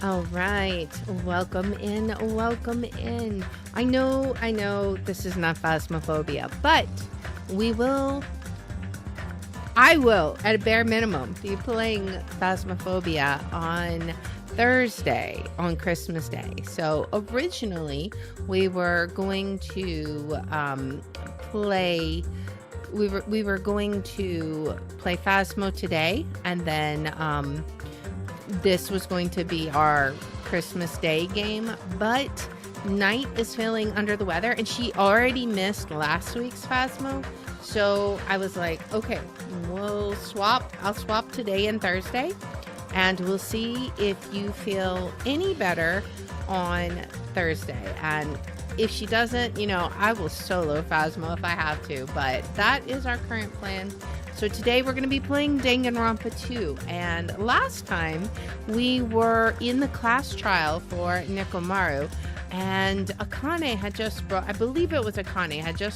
All right. Welcome in. Welcome in. I know this is not Phasmophobia, but I will, at a bare minimum, be playing Phasmophobia on Thursday, on Christmas Day. So originally, we were going to play. We were going to play Phasmo today, and then this was going to be our Christmas Day game, but Night is feeling under the weather, and she already missed last week's Phasmo. So I was like, okay, I'll swap today and Thursday, and we'll see if you feel any better on Thursday. And if she doesn't, I will solo Phasmo if I have to, but that is our current plan. So today we're going to be playing Danganronpa 2, and last time we were in the class trial for Nekomaru, and Akane had just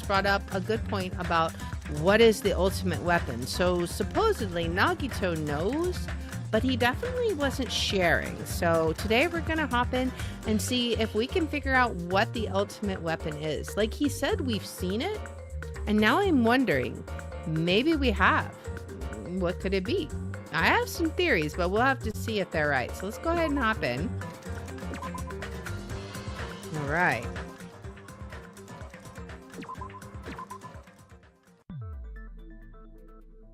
brought up a good point about what is the ultimate weapon. So supposedly Nagito knows, but he definitely wasn't sharing. So today we're going to hop in and see if we can figure out what the ultimate weapon is. Like he said, we've seen it, and now I'm wondering, maybe we have. What could it be? I have some theories, but we'll have to see if they're right. So let's go ahead and hop in. All right.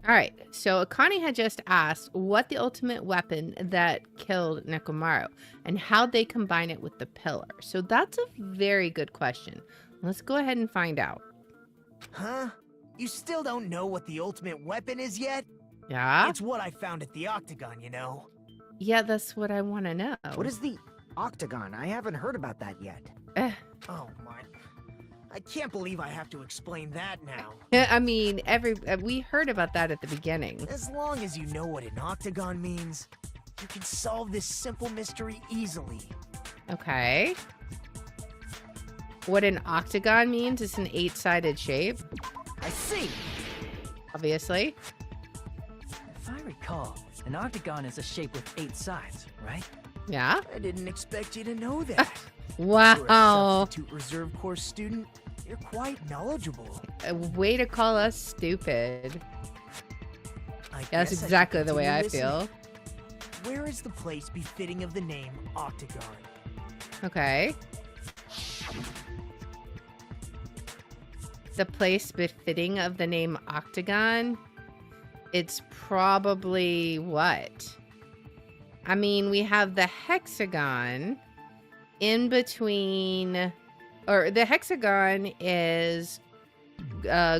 All right. So Akane had just asked what the ultimate weapon that killed Nekomaru and how they combine it with the pillar. So that's a very good question. Let's go ahead and find out. Huh? You still don't know what the ultimate weapon is yet? Yeah? It's what I found at the Octagon, you know? Yeah, that's what I want to know. What is the Octagon? I haven't heard about that yet. Oh my... I can't believe I have to explain that now. I mean, we heard about that at the beginning. As long as you know what an Octagon means, you can solve this simple mystery easily. Okay. What an octagon means is an 8-sided shape. I see! Obviously. If I recall, an octagon is a shape with 8 sides, right? Yeah. I didn't expect you to know that. Wow. For a substitute reserve course student, you're quite knowledgeable. A way to call us stupid. I That's guess exactly should the way I continue feel. listening. Where is the place befitting of the name Octagon? Okay. The place befitting of the name Octagon? It's probably what? I mean, we have the hexagon in between, or the hexagon is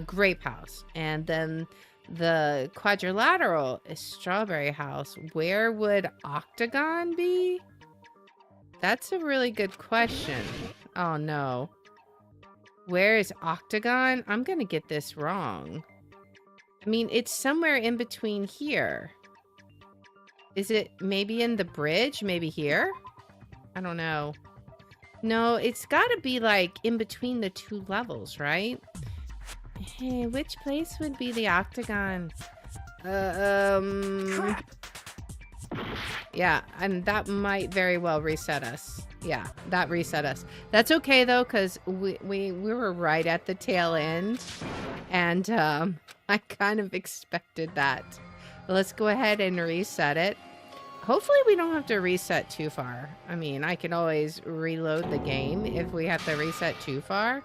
Grape House, and then the quadrilateral is Strawberry House. Where would Octagon be? That's a really good question. Oh no. Where is Octagon? I'm gonna get this wrong. I mean, it's somewhere in between here. Is it maybe in the bridge? Maybe here? I don't know. No, it's gotta be like in between the 2 levels, right? Hey, which place would be the Octagon? Crap! Yeah, and that might very well reset us. Yeah, that reset us. That's okay though, because we were right at the tail end, and I kind of expected that. Let's go ahead and reset it. Hopefully we don't have to reset too far. I mean, I can always reload the game if we have to reset too far.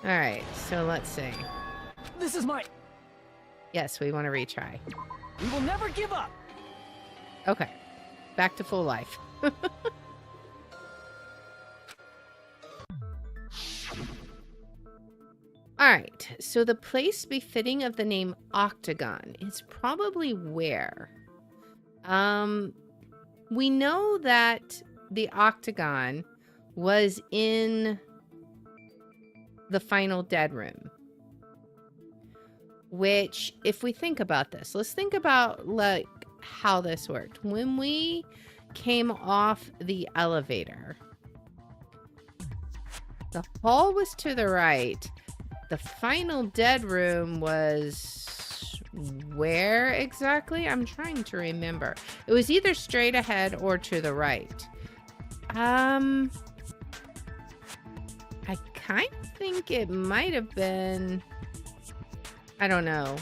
All right, so let's see. This is my... Yes, we want to retry. We will never give up! Okay, back to full life. All right, so the place befitting of the name Octagon is probably where? We know that the Octagon was in the final dead room, which, if we think about this, let's think about like how this worked. When we came off the elevator, the hall was to the right. The final dead room was where exactly. I'm trying to remember. It was either straight ahead or to the right. I kind of think it might have been... I don't know.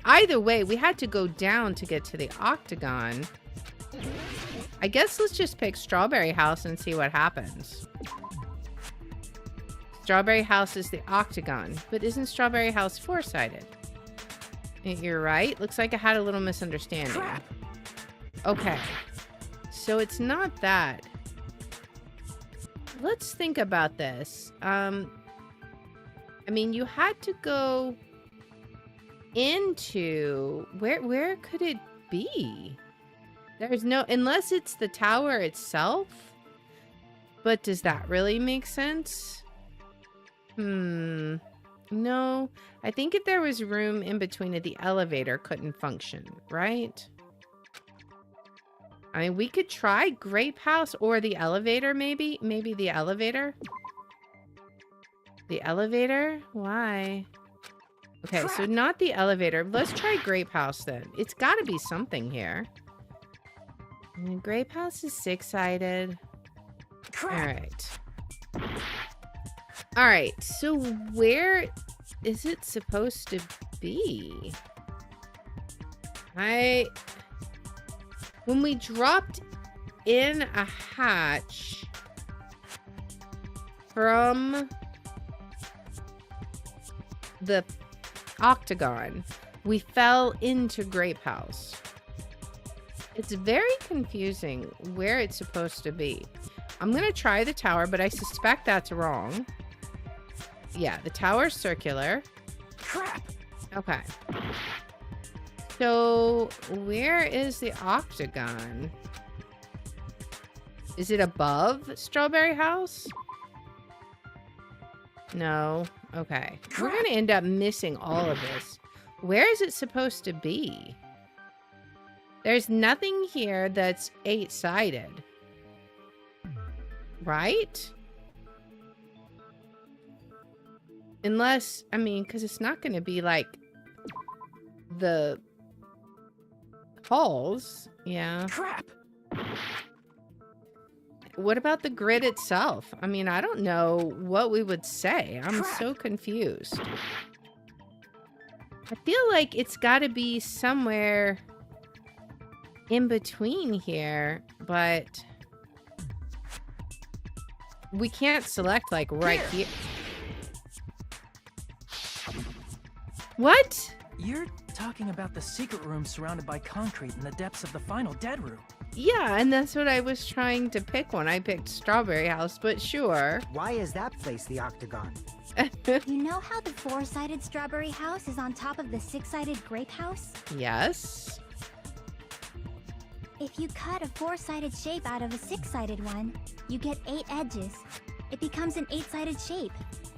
Either way, we had to go down to get to the octagon. I guess let's just pick Strawberry House and see what happens. Strawberry House is the octagon, but isn't Strawberry House four-sided? You're right. Looks like I had a little misunderstanding. Crap. Okay. So it's not that. Let's think about this. I mean, you had to go into... Where could it be? There's no... Unless it's the tower itself. But does that really make sense? No. I think if there was room in between it, the elevator couldn't function, right? I mean, we could try Grape House or the elevator, maybe? Maybe the elevator? The elevator? Why? Okay, so not the elevator. Let's try Grape House then. It's got to be something here. I mean, Grape House is six-sided. All right. All right, so where is it supposed to be? When we dropped in a hatch from the octagon, we fell into Grape House. It's very confusing where it's supposed to be. I'm going to try the tower, but I suspect that's wrong. Yeah, the tower's circular. Crap. Okay. So, where is the octagon? Is it above Strawberry House? No. Okay. We're going to end up missing all of this. Where is it supposed to be? There's nothing here that's 8-sided. Right? Unless, I mean, because it's not going to be like the halls. Yeah. Crap. What about the grid itself? I mean, I don't know what we would say. I'm so confused. I feel like it's got to be somewhere in between here, but we can't select like right here. What? You're talking about the secret room surrounded by concrete in the depths of the final dead room. Yeah, and that's what I was trying to pick when I picked Strawberry House, but sure. Why is that place the octagon? You know how the four-sided Strawberry House is on top of the six-sided Grape House? Yes. If you cut a four-sided shape out of a six-sided one, you get 8 edges. It becomes an 8-sided shape.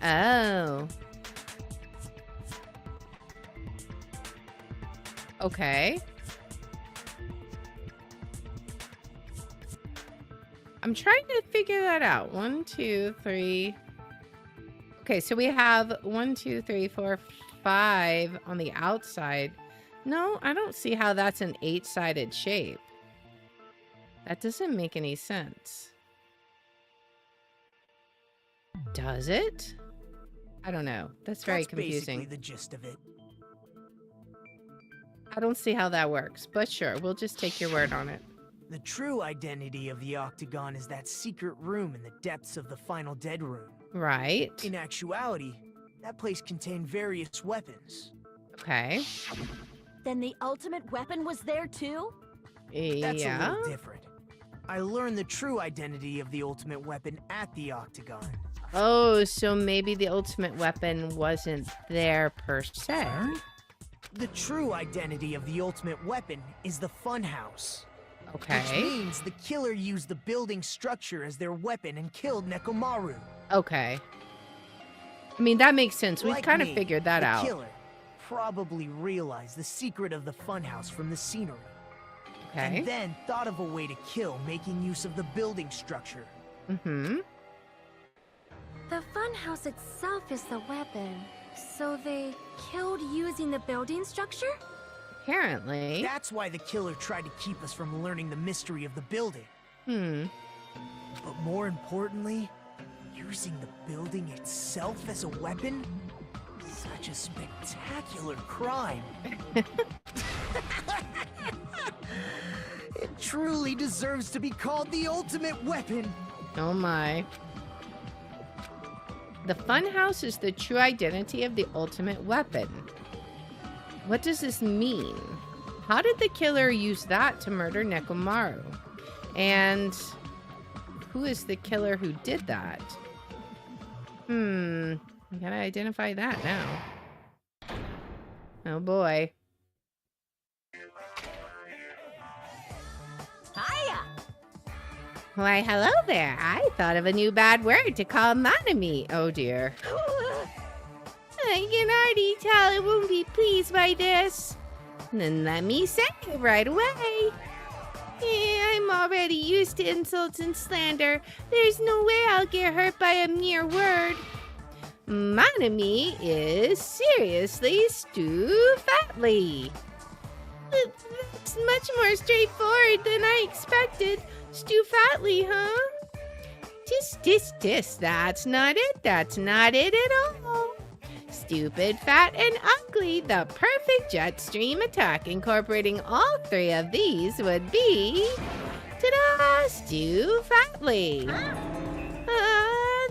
Oh. Okay. I'm trying to figure that out. 1, 2, 3. Okay, so we have 1, 2, 3, 4, 5 on the outside. No, I don't see how that's an 8-sided shape. That doesn't make any sense. Does it? I don't know. That's very confusing. Basically the gist of it. I don't see how that works, but sure, we'll just take your word on it. The true identity of the octagon is that secret room in the depths of the final dead room. Right. In actuality, that place contained various weapons. Okay. Then the ultimate weapon was there too? That's a Yeah. little different. I learned the true identity of the ultimate weapon at the octagon. Oh, so maybe the ultimate weapon wasn't there per se. The true identity of the ultimate weapon is the funhouse. Which Okay. means the killer used the building structure as their weapon and killed Nekomaru. Okay. I mean, that makes sense. We've Like kind of me, figured that the out. killer probably realized the secret of the funhouse from the scenery. Okay. And then thought of a way to kill making use of the building structure. Mm-hmm. The funhouse itself is the weapon. So they killed using the building structure? Apparently. That's why the killer tried to keep us from learning the mystery of the building. But more importantly, using the building itself as a weapon? Such a spectacular crime. It truly deserves to be called the ultimate weapon. Oh my. The funhouse is the true identity of the ultimate weapon. What does this mean? How did the killer use that to murder Nekomaru? And who is the killer who did that? I gotta identify that now. Oh boy. Hiya! Why, hello there. I thought of a new bad word to call Manami. Oh dear. I can already tell it won't be pleased by this. Then let me say it right away. I'm already used to insults and slander. There's no way I'll get hurt by a mere word. Manami is seriously Stu-Fatly. It's much more straightforward than I expected. Stu-Fatly, huh? Tis, that's not it. That's not it at all. Stupid, fat, and ugly. The perfect jet stream attack incorporating all three of these would be... Ta-da! Stu-Fatly.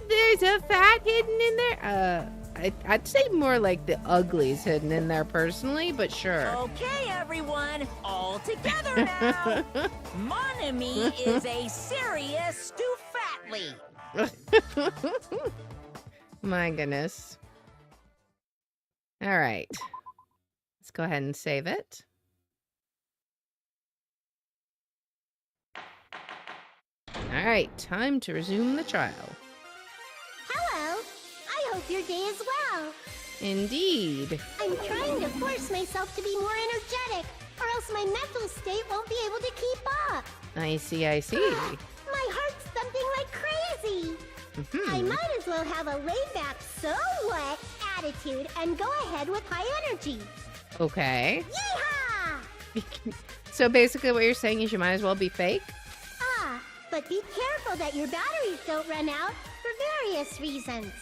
There's a fat hidden in there. I'd say more like the uglies hidden in there personally, but sure. Okay, everyone, all together now. Manami is a serious Stu-Fatly. My goodness. All right. Let's go ahead and save it. All right, time to resume the trial. Hello. I hope your day is well. Indeed. I'm trying to force myself to be more energetic, or else my mental state won't be able to keep up. I see. My heart's thumping like crazy. I might as well have a laid-back, so what attitude and go ahead with high energy. Okay. Yeehaw! So basically what you're saying is you might as well be fake? But be careful that your batteries don't run out for various reasons.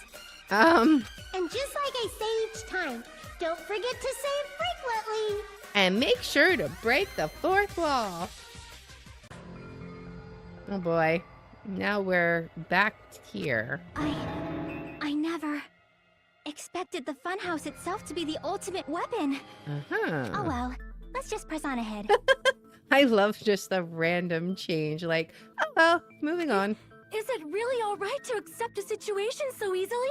Um, And just like I say each time, don't forget to save frequently. and make sure to break the fourth wall. Oh boy. Now we're back here. I never expected the funhouse itself to be the ultimate weapon. Uh-huh. Oh well, let's just press on ahead. I love just the random change. Like, oh well, moving on. Is it really all right to accept a situation so easily?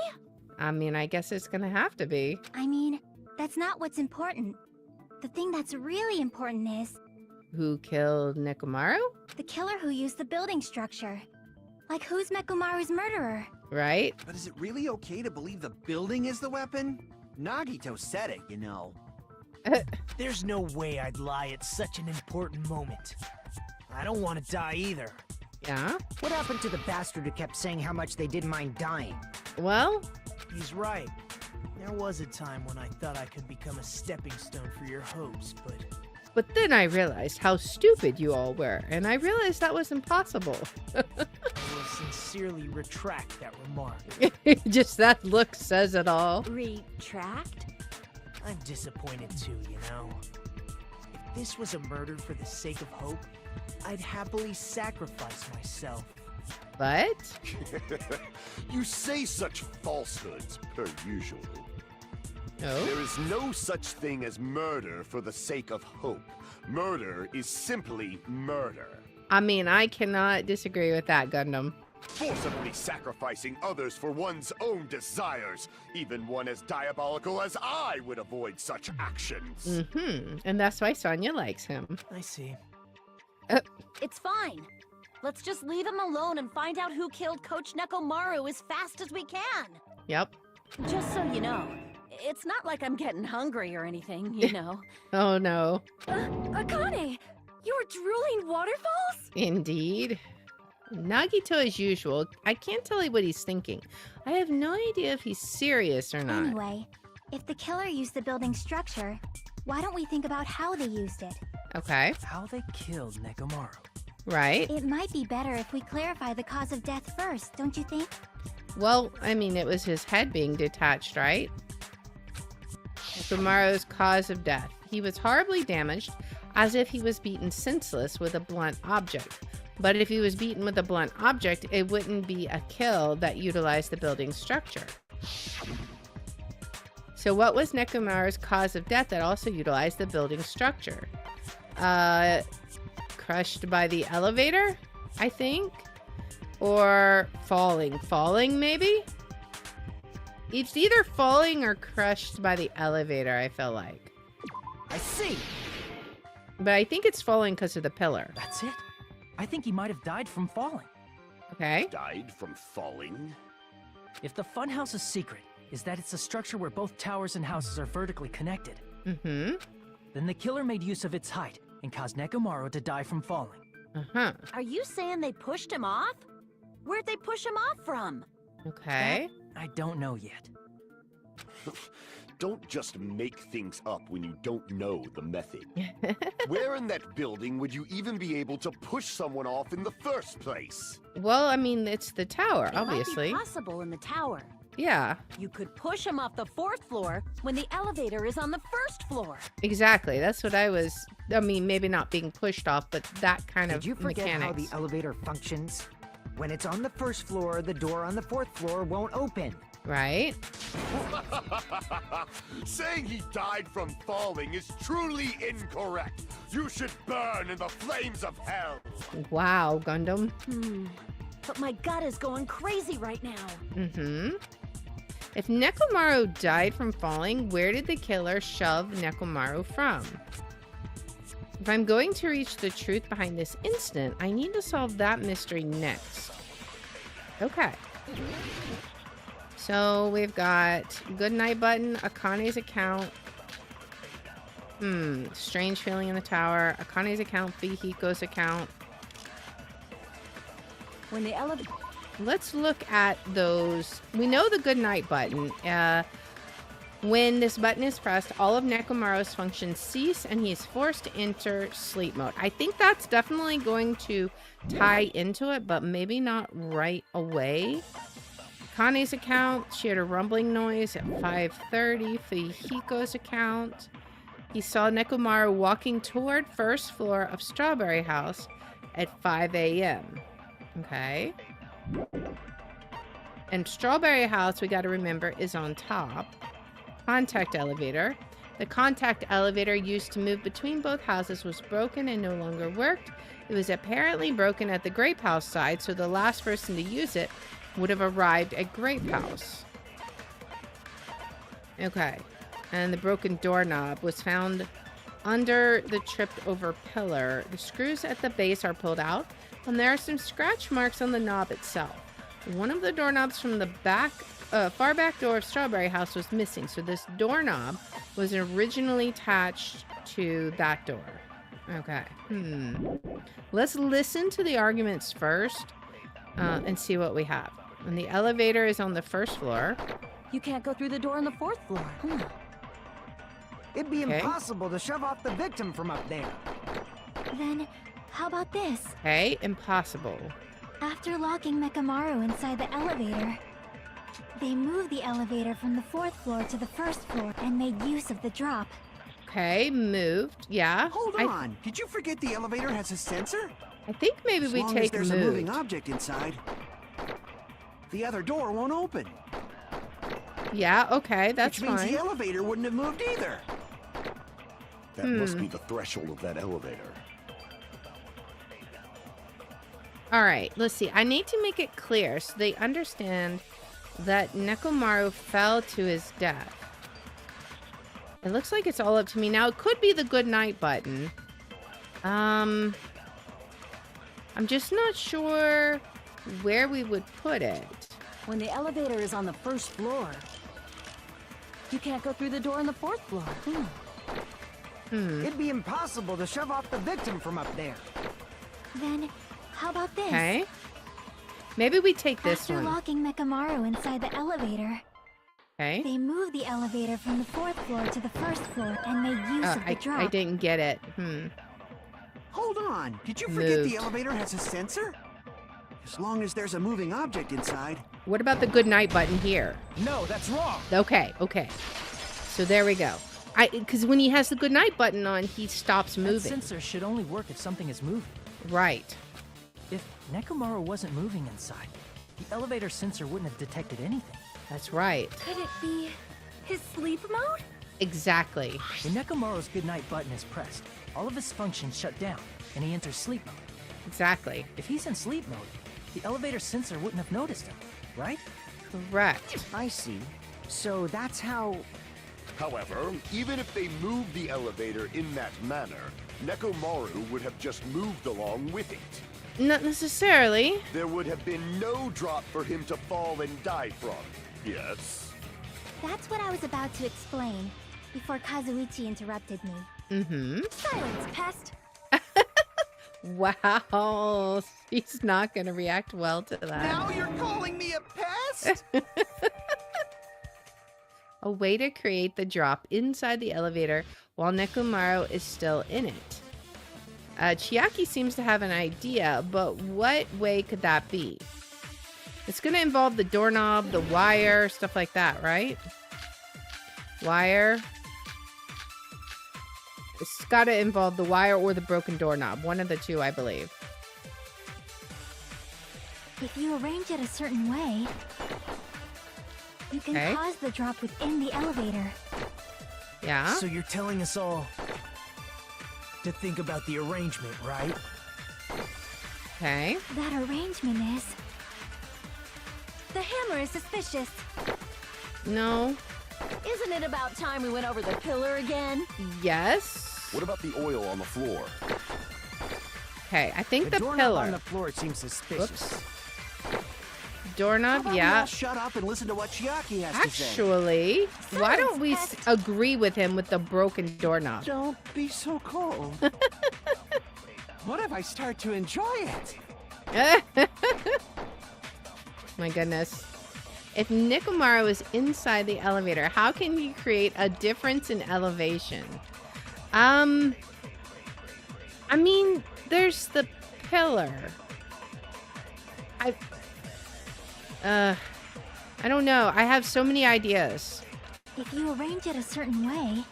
I mean, I guess it's gonna have to be. I mean, that's not what's important. The thing that's really important is Who killed Nekomaru? the killer who used the building structure. Like, who's Nekomaru's murderer? Right? But is it really okay to believe the building is the weapon? Nagito said it, you know. There's no way I'd lie at such an important moment. I don't want to die either. Yeah? What happened to the bastard who kept saying how much they didn't mind dying? Well, He's right. There was a time when I thought I could become a stepping stone for your hopes, but then I realized how stupid you all were, and I realized that was impossible. I will sincerely retract that remark. Just that look says it all. Retract? I'm disappointed too, you know. If this was a murder for the sake of hope, I'd happily sacrifice myself. But, You say such falsehoods, per usual. oh, There is no such thing as murder for the sake of hope. Murder is simply murder. I mean, I cannot disagree with that, Gundam. Forcibly sacrificing others for one's own desires. Even one as diabolical as I would avoid such actions. And that's why Sonya likes him. I see. It's fine. Let's just leave him alone and find out who killed Coach Nekomaru as fast as we can. Yep. Just so you know, it's not like I'm getting hungry or anything, you know. Oh no. Akane, you were drooling waterfalls? Indeed. Nagito as usual. I can't tell you what he's thinking. I have no idea if he's serious or not. Anyway, if the killer used the building structure, Why don't we think about how they used it? Okay. How they killed Nekomaru. Right. It might be better if we clarify the cause of death first, don't you think? Well, I mean, it was his head being detached, right? Nekomaru's cause of death. He was horribly damaged, as if he was beaten senseless with a blunt object. But if he was beaten with a blunt object, it wouldn't be a kill that utilized the building's structure. So what was Nekomaru's cause of death that also utilized the building's structure? Crushed by the elevator, I think? Or falling. Falling, maybe? It's either falling or crushed by the elevator, I feel like. I see. But I think it's falling because of the pillar. That's it. I think he might have died from falling. Okay. Died from falling? If the funhouse's secret is that it's a structure where both towers and houses are vertically connected, Mm-hmm. then the killer made use of its height and caused Nekomaru to die from falling. Uh-huh. Are you saying they pushed him off? Where'd they push him off from? Okay. I don't know yet. Don't just make things up when you don't know the method. Where in that building would you even be able to push someone off in the first place? Well, I mean, it's the tower, It obviously. might be possible in the tower. Yeah, You could push him off the 4th floor when the elevator is on the 1st floor. exactly. That's what I was... I mean, maybe not being pushed off, but that kind of Did you forget mechanics. how the elevator functions? When it's on the first floor, the door on the 4th floor won't open. Right? Saying he died from falling is truly incorrect. You should burn in the flames of hell. Wow, Gundam. But my gut is going crazy right now. Mm-hmm. If Nekomaru died from falling, where did the killer shove Nekomaru from? If I'm going to reach the truth behind this incident, I need to solve that mystery next. Okay. So we've got Goodnight button, Akane's account. Strange feeling in the tower. Akane's account, Fihiko's account. When the elevator... Let's look at those. We know the Goodnight button. When this button is pressed, all of Nekomaru's functions cease and he is forced to enter sleep mode. I think that's definitely going to tie into it, but maybe not right away. Kane's account, she had a rumbling noise at 5:30. Fihiko's account, he saw Nekomaru walking toward first floor of Strawberry House at 5 a.m. Okay. And Strawberry House, we got to remember, is on top. Contact elevator. The contact elevator used to move between both houses was broken and no longer worked. It was apparently broken at the Grape House side, so the last person to use it would have arrived at Grape House. Okay. And the broken doorknob was found under the tripped over pillar. The screws at the base are pulled out, and there are some scratch marks on the knob itself. One of the doorknobs from the back, far back door of Strawberry House was missing, so this doorknob was originally attached to that door. Okay. Let's listen to the arguments first and see what we have. And the elevator is on the first floor. You can't go through the door on the 4th floor. It'd be impossible to shove off the victim from up there. Then, how about this? Okay, impossible. After locking Nekomaru inside the elevator, they moved the elevator from the 4th floor to the 1st floor and made use of the drop. Okay, moved. Yeah. Hold on. Did you forget the elevator has a sensor? I think maybe As we long take as there's moved. a moving object inside, the other door won't open. Yeah, okay, that's Which means fine. the elevator wouldn't have moved either. That must be the threshold of that elevator. All right, let's see. I need to make it clear so they understand that Nekomaru fell to his death. It looks like it's all up to me. Now, it could be the good night button. I'm just not sure where we would put it. When the elevator is on the 1st floor, you can't go through the door on the 4th floor. It'd be impossible to shove off the victim from up there. Then, how about this? Okay. Maybe we take this After one. locking Nekomaru inside the elevator, Okay. They moved the elevator from the 4th floor to the 1st floor and made use of the drop. I didn't get it. Hold on. Did you forget Moved. the elevator has a sensor? As long as there's a moving object inside. What about the good night button here? No, that's wrong. Okay. So there we go. Because when he has the good night button on, he stops That moving. sensor should only work if something is moving. Right. If Nekomaru wasn't moving inside, the elevator sensor wouldn't have detected anything. That's right. Could it be his sleep mode? Exactly. When Nekomaru's goodnight button is pressed, all of his functions shut down, and he enters sleep mode. Exactly. If he's in sleep mode, the elevator sensor wouldn't have noticed him, right? Correct. I see. So that's how... However, even if they moved the elevator in that manner, Nekomaru would have just moved along with it. Not necessarily. There would have been no drop for him to fall and die from. Yes? That's what I was about to explain before Kazuichi interrupted me. Mm-hmm. Silence, pest! Wow. He's not going to react well to that. Now you're calling me a pest? A way to create the drop inside the elevator while Nekomaru is still in it. Chiaki seems to have an idea, but what way could that be? It's going to involve the doorknob, the wire, stuff like that, right? Wire. It's got to involve the wire or the broken doorknob. One of the two, I believe. If you arrange it a certain way, you can cause the drop within the elevator. Yeah? So you're telling us all to think about the arrangement, right? Okay. That arrangement is... The hammer is suspicious. No. Isn't it about time we went over the pillar again? Yes. What about the oil on the floor? Okay, I think the doorknob pillar. on the floor seems suspicious. Whoops. Doorknob, How about we yeah. all shut up and listen to what Chiaki has to say? Actually, why don't we agree with him with the broken doorknob? Don't be so cold. What if I start to enjoy it? My goodness. If Nekomaru is inside the elevator, how can you create a difference in elevation? I mean, there's the pillar. I don't know. I have so many ideas. If you arrange it a certain way,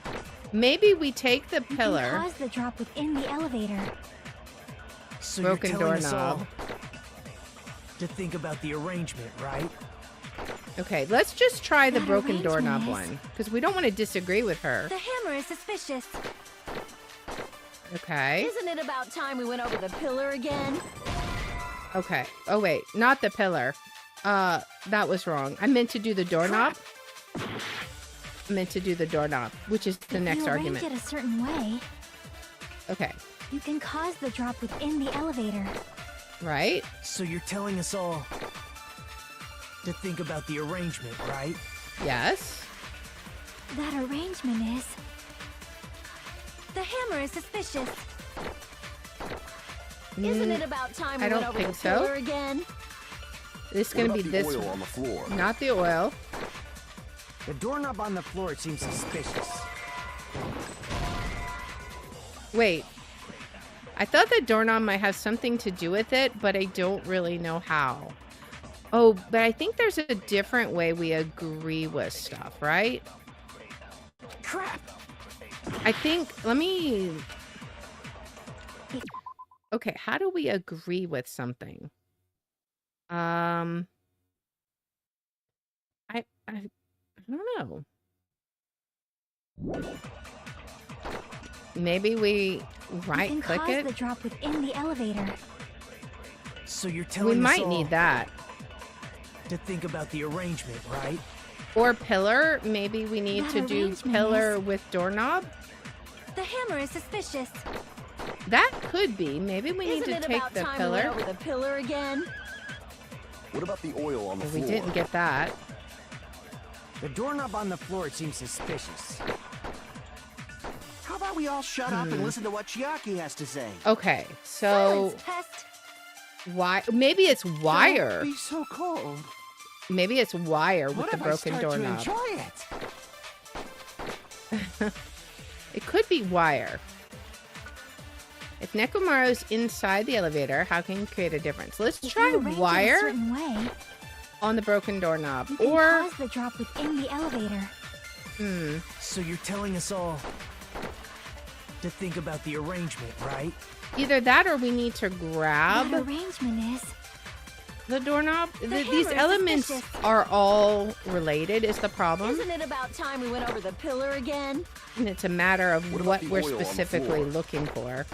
Maybe we take the you pillar. can cause the drop within the elevator. So Broken you're telling us doorknob. all to think about the arrangement, right? Okay, let's just try the That broken doorknob arrangement one. Because we don't want to disagree with her. The hammer is suspicious. Okay. Isn't it about time we went over the pillar again? Okay. Oh, wait. Not the pillar. That was wrong. I meant to do the doorknob. I meant to do the doorknob, which is the next If you argument. arrange it a certain way, Okay. you can cause the drop within the elevator. Right? So you're telling us all to think about the arrangement, right? Yes. That arrangement is... The hammer is suspicious. Isn't it about time we I went don't over think the so. pillar again? This is What going to about be the this oil one. on the floor? Not the oil. The doorknob on the floor seems suspicious. Wait. I thought the doorknob might have something to do with it, but I don't really know how. Oh, but I think there's a different way we agree with stuff, right? Crap! I think, let me... Okay, how do we agree with something? I don't know. Maybe we You right can click cause it. the drop within the elevator. So you're We telling us might all need that. to think about the arrangement, right? Or pillar. Maybe we need That to do arrangement pillar is- with doorknob. The hammer is suspicious. That could be. Maybe we need Isn't to it take about the time we went pillar. over the pillar again? What about the oil on the Well, we floor? didn't get that. The doorknob on the floor seems suspicious. How about we all shut up and listen to what Chiaki has to say? Okay, so Silence, pest. why? Maybe it's wire. Don't be so cold. Maybe it's wire with What the if I broken start to doorknob. enjoy it? It could be wire. If Nekomaru's inside the elevator, how can you create a difference? Let's If try you arrange it a wire certain way, on the broken doorknob. you can Or, cause the drop within the elevator. So you're telling us all to think about the arrangement, right? either that or we need to grab That arrangement is... the doorknob. These hammer is elements suspicious. are all related is the problem. Isn't it about time we went over the pillar again? And it's a matter of What what about the we're oil on the specifically floor? looking for.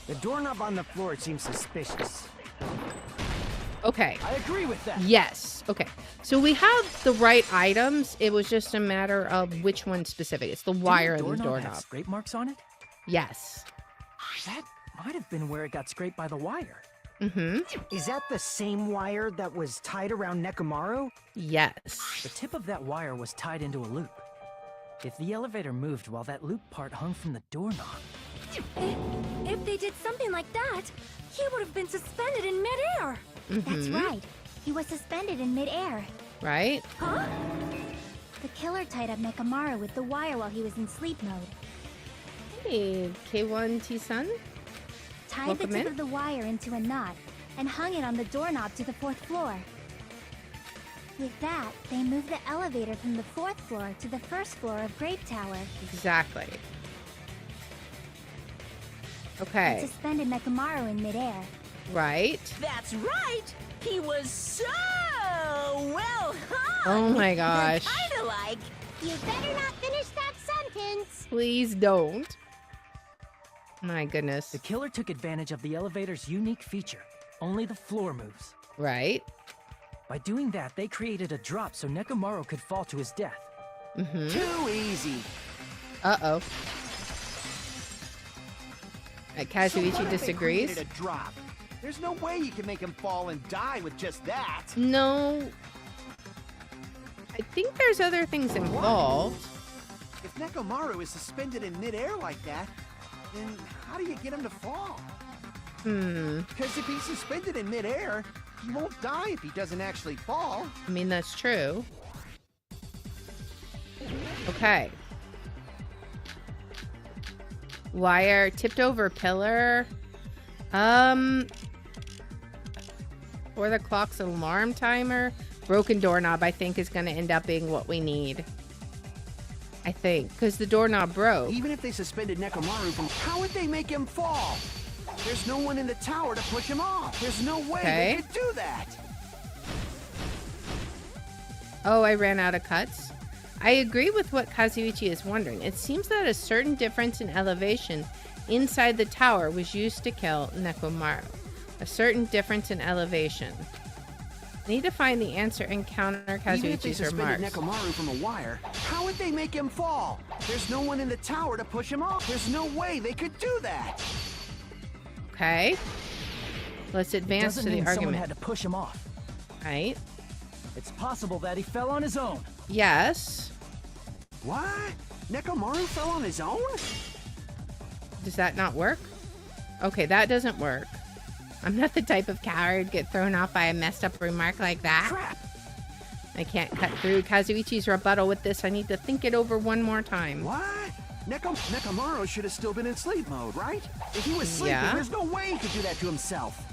The doorknob on the floor seems suspicious. Okay. I agree with that. Yes. Okay. So we have the right items. It was just a matter of which one specific. It's the wire and the Have doorknob. scrape marks on it? Yes. That might have been where it got scraped by the wire. Mm-hmm. Is that the same wire that was tied around Nekomaru? Yes. The tip of that wire was tied into a loop. If the elevator moved while that loop part hung from the doorknob, If they did something like that, he would have been suspended in midair. That's right. He was suspended in midair. Right? Huh? The killer tied up Nekomaru with the wire while he was in sleep mode. Hey, K1 T-Sun? Tied Welcome the tip in. of the wire into a knot and hung it on the doorknob to the 4th floor. With that, they moved the elevator from the 4th floor to the 1st floor of Grape Tower. Exactly. And Okay. suspended Nekomaru in midair. Right. That's right! He was so well hung! Oh my gosh. Kinda like... You better not finish that sentence. Please don't. My goodness. the killer took advantage of the elevator's unique feature. Only the floor moves. Right. By doing that, they created a drop so Nekomaru could fall to his death. Mm-hmm. Too easy. Uh-oh. So Kazuichi what if they disagrees. created a drop? There's no way you can make him fall and die with just that. No. I think there's other things involved. If Nekomaru is suspended in midair like that, then how do you get him to fall? Because if he's suspended in midair, he won't die if he doesn't actually fall. I mean, that's true. Okay. Wire, tipped over pillar. Or the clock's alarm timer. Broken doorknob, I think, is going to end up being what we need. I think, because the doorknob broke. Even if they suspended Nekomaru from... How would they make him fall? There's no one in the tower to push him off. There's no way Okay. they could do that. Oh, I ran out of cuts. I agree with what Kazuichi is wondering. It seems that a certain difference in elevation inside the tower was used to kill Nekomaru. A certain difference in elevation. I need to find the answer and counter Even if they Kazuichi's suspended remarks. Nekomaru from a wire, how would they make him fall? There's no one in the tower to push him off. There's no way they could do that. Okay. Let's advance Doesn't to the mean someone argument. had to push him off. Right? It's possible that he fell on his own. Yes. What? Nekomaru fell on his own? Does that not work? Okay, that doesn't work. I'm not the type of coward to get thrown off by a messed up remark like that. Crap. I can't cut through Kazuichi's rebuttal with this. I need to think it over one more time. What? Nekomaru should have still been in sleep mode, right? If he was sleeping, Yeah. there's no way he could do that to himself.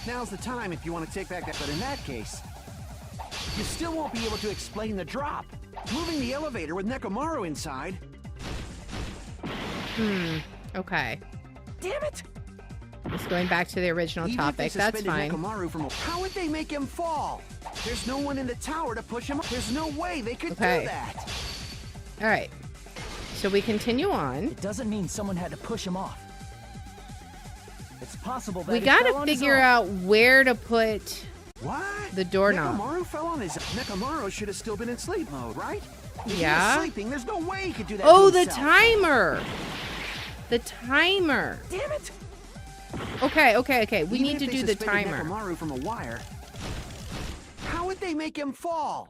Now's the time if you want to take back that. But in that case, you still won't be able to explain the drop. Moving the elevator with Nekomaru inside. Okay. Damn it! Just going back to the original Even if they topic. That's suspended fine. Nekomaru from a... How would they make him fall? There's no one in the tower to push him up. There's no way they could Okay. do that. All right. So we continue on. It doesn't mean someone had to push him off. It's possible that We he got fell to on his figure own. out where to put What? the doorknob. Nekomaru fell on his... Nekomaru should have still been in sleep mode, right? If Yeah. he was sleeping, there's no way he could do that Oh, to the himself. timer. The timer. Damn it! Okay. We Even need if to they do the suspended timer. Nekomaru from a wire, how would they make him fall?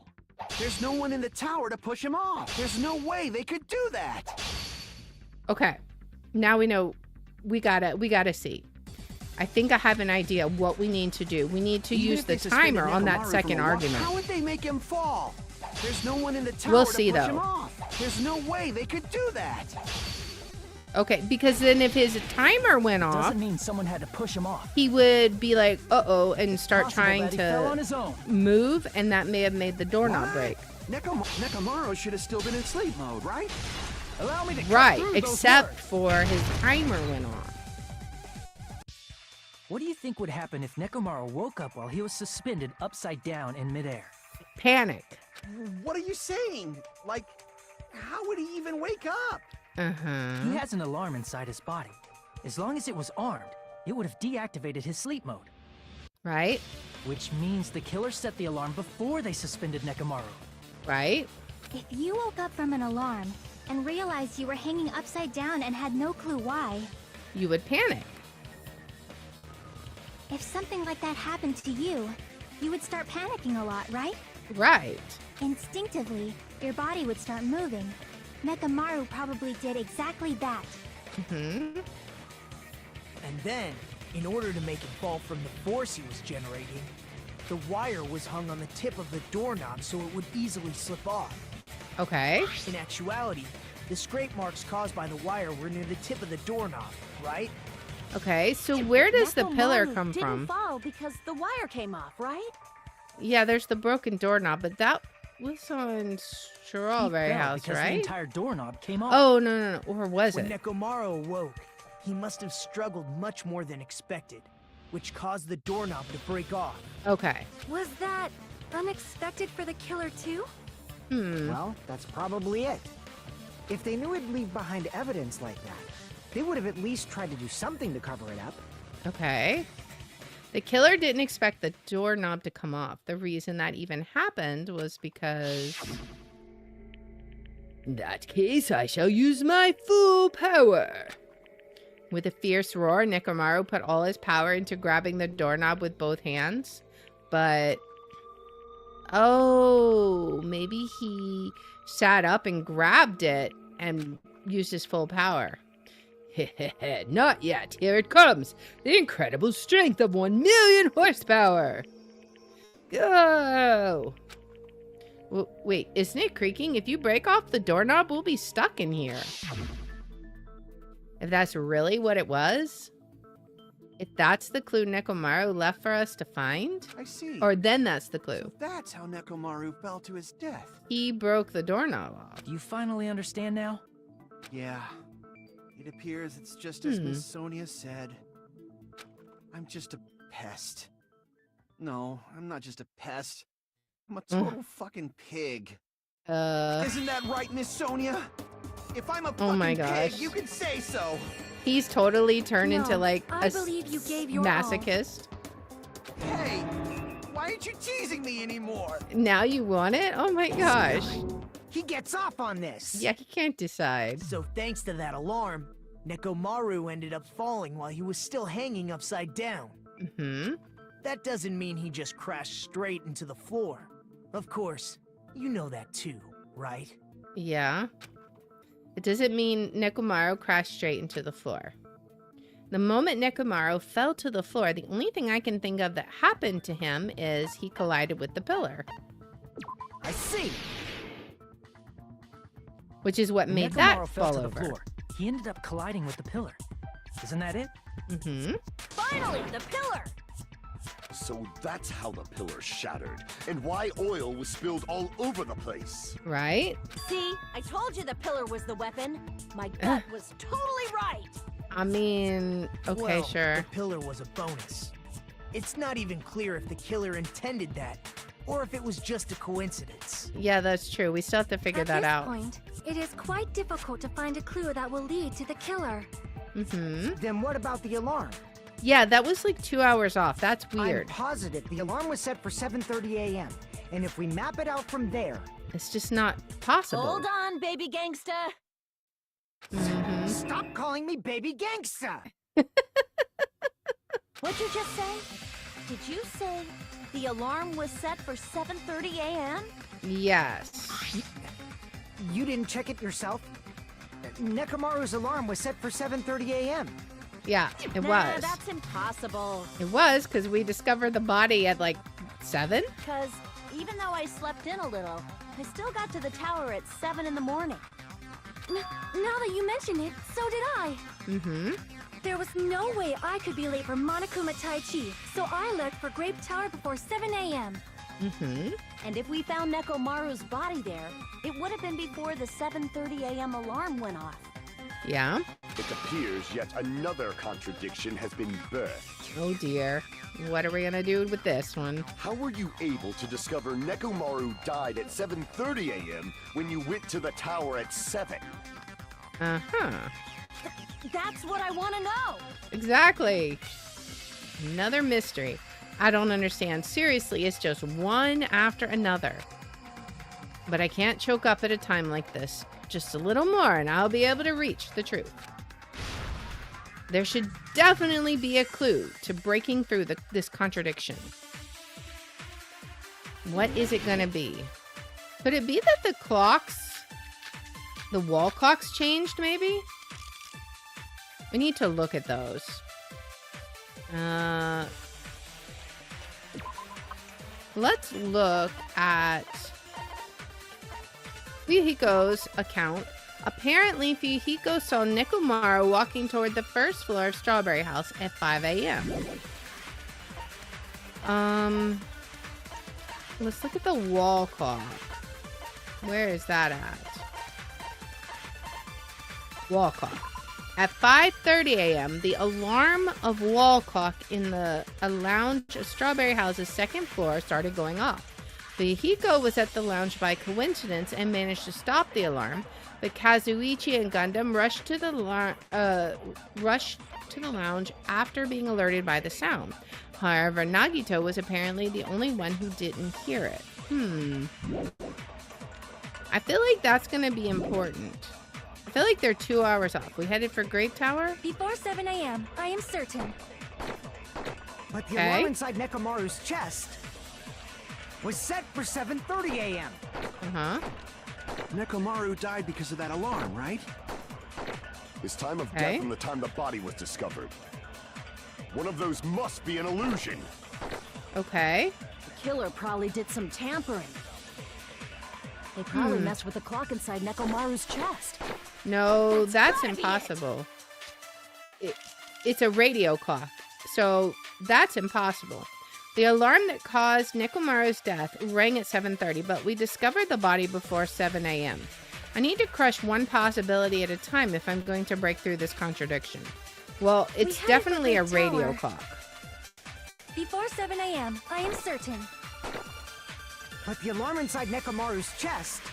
There's no one in the tower to push him off. There's no way they could do that. Okay. Now we know we gotta see. I think I have an idea what we need to do. We need to Even use if the they suspended timer on that Nekomaru from second a wall, argument. How would they make him fall? There's no one in the tower We'll to see, push though. him off. There's no way they could do that. Okay, because then if his timer went off, Doesn't mean someone had to push him off. he would be like, uh-oh, and start Possible trying that he fell on to his own. move, and that may have made the doorknob What? break. Nekomaru should have still been in sleep mode, right? Allow me to cut Right, through those except words. for his timer went off. What do you think would happen if Nekomaru woke up while he was suspended upside down in midair? Panic. What are you saying? Like, how would he even wake up? Uh-huh. He has an alarm inside his body. As long as it was armed, it would have deactivated his sleep mode. Right? Which means the killer set the alarm before they suspended Nekomaru. Right? If you woke up from an alarm and realized you were hanging upside down and had no clue why, You would panic. if something like that happened to you, you would start panicking a lot, right? Right. Instinctively, your body would start moving. Nekomaru probably did exactly that. Mm-hmm. And then, in order to make him fall from the force he was generating, the wire was hung on the tip of the doorknob so it would easily slip off. Okay. In actuality, the scrape marks caused by the wire were near the tip of the doorknob, right? Okay, so where does the pillar Nekomaru come didn't from? fall because the wire came off, right? Yeah, there's the broken doorknob, but that was on He Strawberry fell House, because the right? entire doorknob came off. Oh, no. Or was When it? Nekomaru awoke, he must have struggled much more than expected, which caused the doorknob to break off. Okay. Was that unexpected for the killer too? Well, that's probably it. If they knew it'd leave behind evidence like that, they would have at least tried to do something to cover it up. Okay. The killer didn't expect the doorknob to come off. The reason that even happened was because... In that case, I shall use my full power. With a fierce roar, Nekomaru put all his power into grabbing the doorknob with both hands. But... Oh, maybe he sat up and grabbed it and used his full power. Not yet. Here it comes. The incredible strength of 1 million horsepower. Go. Wait, isn't it creaking? If you break off the doorknob, we'll be stuck in here. If that's really what it was, if that's the clue Nekomaru left for us to find, I see. or then that's the clue. So that's how Nekomaru fell to his death. He broke the doorknob off. Do you finally understand now? Yeah. It appears it's just as Hmm. Miss Sonia said. I'm just a pest. No, I'm not just a pest. I'm a total fucking pig. Isn't that right, Miss Sonia? If I'm a Oh my fucking gosh. pig, you can say so. He's totally turned into No, like I a believe you gave your all. masochist. Hey, why aren't you teasing me anymore? Now you want it? Oh my gosh. He gets off on this. Yeah, he can't decide. So thanks to that alarm, Nekomaru ended up falling while he was still hanging upside down. Hmm. That doesn't mean he just crashed straight into the floor. Of course, you know that too, right? Yeah. It doesn't mean Nekomaru crashed straight into the floor. The moment Nekomaru fell to the floor, the only thing I can think of that happened to him is he collided with the pillar, I see. which is what made Nekomaru that fell fall to the over. floor. He ended up colliding with the pillar. Isn't that it? Mm-hmm. Finally, the pillar! So that's how the pillar shattered, and why oil was spilled all over the place. Right? See, I told you the pillar was the weapon. My gut was totally right. I mean, okay, Well, sure. the pillar was a bonus. It's not even clear if the killer intended that, or if it was just a coincidence. Yeah, that's true. We still have to figure that out. At this point, it is quite difficult to find a clue that will lead to the killer. Mm-hmm. Then what about the alarm? Yeah, that was like 2 hours off. That's weird. I'm positive the alarm was set for 7:30 a.m. And if we map it out from there, It's just not possible. Hold on, baby gangsta. Mhm. stop calling me baby gangsta. What'd you just say? Did you say the alarm was set for 7:30 a.m.? Yes. You didn't check it yourself? Nekomaru's alarm was set for 7:30 a.m. Yeah, it Nah, was. that's impossible. It was because we discovered the body at like 7. Because even though I slept in a little, I still got to the tower at 7 in the morning. Now that you mention it, so did I. Mm-hmm. There was no way I could be late for Monokuma Tai Chi, so I left for Grape Tower before 7 a.m. Mm-hmm. And if we found Nekomaru's body there, it would have been before the 7:30 a.m. alarm went off. Yeah. It appears yet another contradiction has been birthed. Oh dear. What are we gonna do with this one? How were you able to discover Nekomaru died at 7:30 a.m. when you went to the tower at 7? Uh-huh. That's what I want to know. Exactly. Another mystery. I don't understand. Seriously, it's just one after another. But I can't choke up at a time like this. Just a little more and I'll be able to reach the truth. There should definitely be a clue to breaking through this contradiction. What is it going to be? Could it be that the wall clocks changed maybe? We need to look at those. Let's look at Fuyuhiko's account. Apparently, Fuyuhiko saw Nekomaru walking toward the first floor of Strawberry House at 5 a.m. Let's look at the wall clock. Where is that at? Wall clock. At 5:30 a.m., the alarm of wall clock in a lounge of Strawberry House's second floor started going off. Fuyuhiko was at the lounge by coincidence and managed to stop the alarm, but Kazuichi and Gundam rushed to the lounge after being alerted by the sound. However, Nagito was apparently the only one who didn't hear it. I feel like that's going to be important. I feel like they're 2 hours off. We headed for Grape Tower? Before 7 a.m., I am certain. But the alarm inside Nekomaru's chest was set for 7:30 a.m. Uh-huh. Nekomaru died because of that alarm, right? His time of death from the time the body was discovered. One of those must be an illusion. Okay. The killer probably did some tampering. They probably messed with the clock inside Nekomaru's chest. No, that's impossible. It's a radio clock, so that's impossible. The alarm that caused Nekomaru's death rang at 7:30, but we discovered the body before 7 a.m. I need to crush one possibility at a time if I'm going to break through this contradiction. Well, it's definitely a radio clock. Before 7 a.m., I am certain. But the alarm inside Nekomaru's chest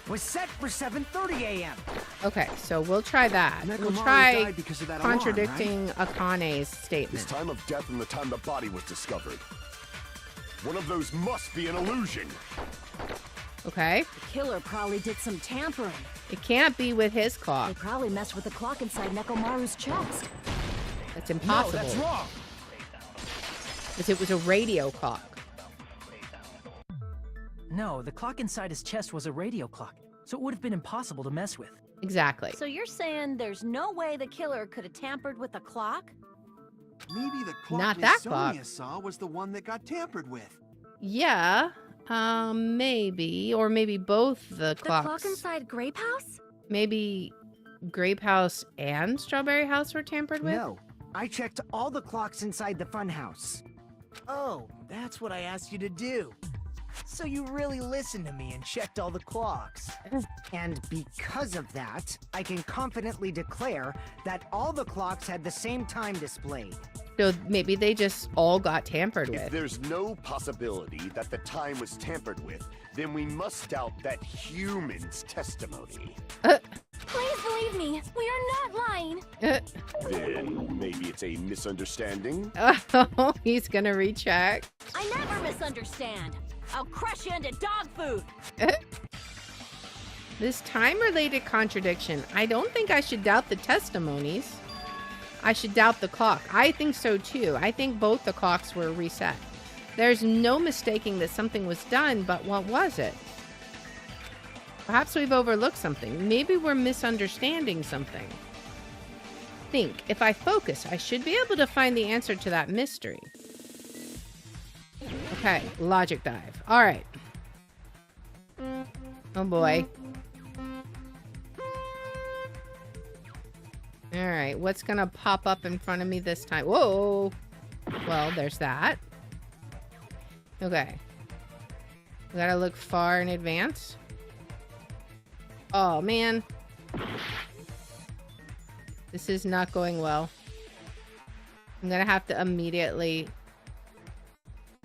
was set for 7:30 a.m. Okay, so we'll try that. We'll try contradicting Akane's statement. His time of death from the time the body was discovered. One of those must be an illusion. Okay. The killer probably did some tampering. It can't be with his They clock. probably messed with the clock inside Nekomaru's chest. That's impossible. No, that's wrong. Because it was a radio clock. No, the clock inside his chest was a radio clock, so it would have been impossible to mess with. Exactly. So you're saying there's no way the killer could have tampered with the clock? Maybe the clock Not Miss that Sonia clock. saw was the one that got tampered with. Yeah. Maybe. Or maybe both the clocks. The clock inside Grape House? Maybe Grape House and Strawberry House were tampered with? No, I checked all the clocks inside the funhouse. Oh, that's what I asked you to do. So you really listened to me and checked all the clocks. And because of that, I can confidently declare that all the clocks had the same time displayed. So maybe they just all got tampered If with. there's no possibility that the time was tampered with, then we must doubt that human's testimony. Please believe me, we are not lying. Then maybe it's a misunderstanding? Oh, he's gonna recheck. I never misunderstand. I'll crush you into dog food. This time-related contradiction. I don't think I should doubt the testimonies. I should doubt the clock. I think so too. I think both the clocks were reset. There's no mistaking that something was done, but what was it? Perhaps we've overlooked something. Maybe we're misunderstanding something. think if I focus, I should be able to find the answer to that mystery. Okay, logic dive. All right. Oh boy. All right, what's gonna pop up in front of me this time? Whoa! Well, there's that. Okay. We gotta look far in advance. Oh, man. This is not going well. I'm gonna have to immediately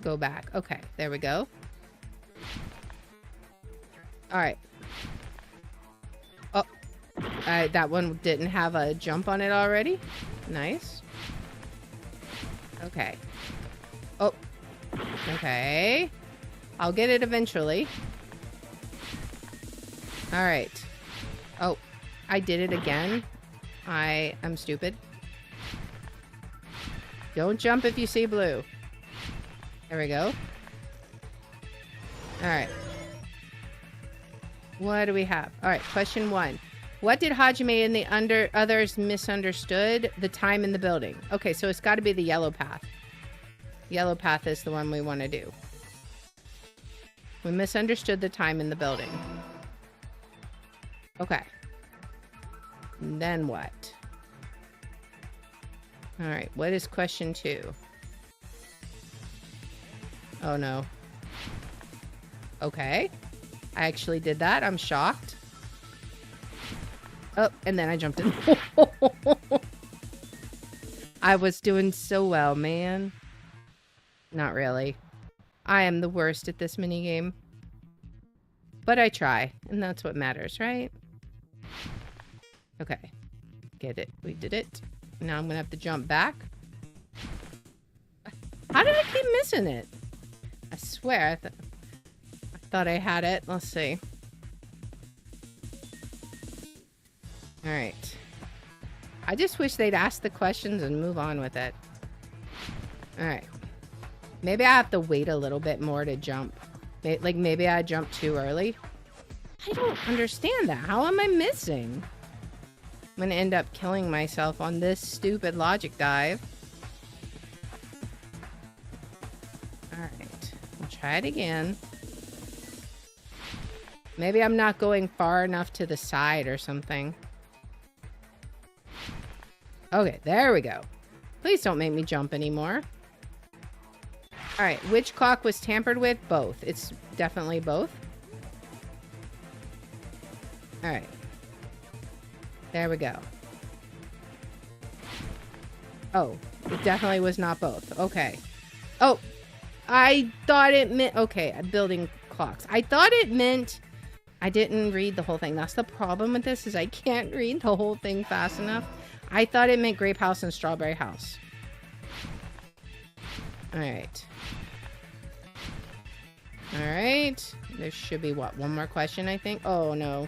go back. Okay, there we go. Alright. Oh. That one didn't have a jump on it already. Nice. Okay. Oh. Okay. I'll get it eventually. Alright. Oh. I did it again. I am stupid. Don't jump if you see blue. There we go. Alright. What do we have? Alright, question 1. What did Hajime and the others misunderstood? The time in the building. Okay, so it's got to be the yellow path. Yellow path is the one we want to do. We misunderstood the time in the building. Okay. And then what? Alright, what is question 2? Oh no. Okay. I actually did that. I'm shocked. Oh, and then I jumped in. I was doing so well, man. Not really. I am the worst at this minigame. But I try, and that's what matters, right? Okay. Get it. We did it. Now I'm gonna have to jump back. How did I keep missing it? I swear, I thought I had it. Let's see. Alright. I just wish they'd ask the questions and move on with it. Alright. Maybe I have to wait a little bit more to jump. Like, maybe I jumped too early. I don't understand that. How am I missing? I'm gonna end up killing myself on this stupid logic dive. Alright. I'll try it again. Maybe I'm not going far enough to the side or something. Okay, there we go. Please don't make me jump anymore. Alright, which clock was tampered with? Both. It's definitely both. Alright. There we go. Oh, it definitely was not both. Okay. Oh, I thought it meant... Okay, building clocks. I thought it meant... I didn't read the whole thing. That's the problem with this, is I can't read the whole thing fast enough. I thought it meant grape house and strawberry house. Alright. Alright. There should be, what, one more question, I think? Oh, no.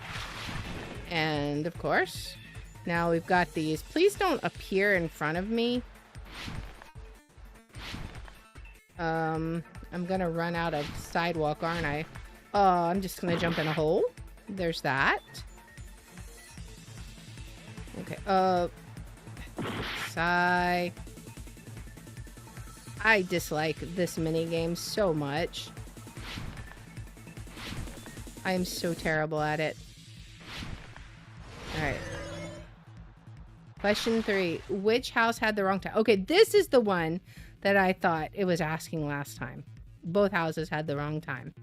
And, of course, now we've got these. Please don't appear in front of me. I'm gonna run out of sidewalk, aren't I? Oh, I'm just gonna jump in a hole. There's that. Okay, sigh. I dislike this minigame so much. I am so terrible at it. Alright. Question 3. Which house had the wrong time? Okay, this is the one that I thought it was asking last time. Both houses had the wrong time.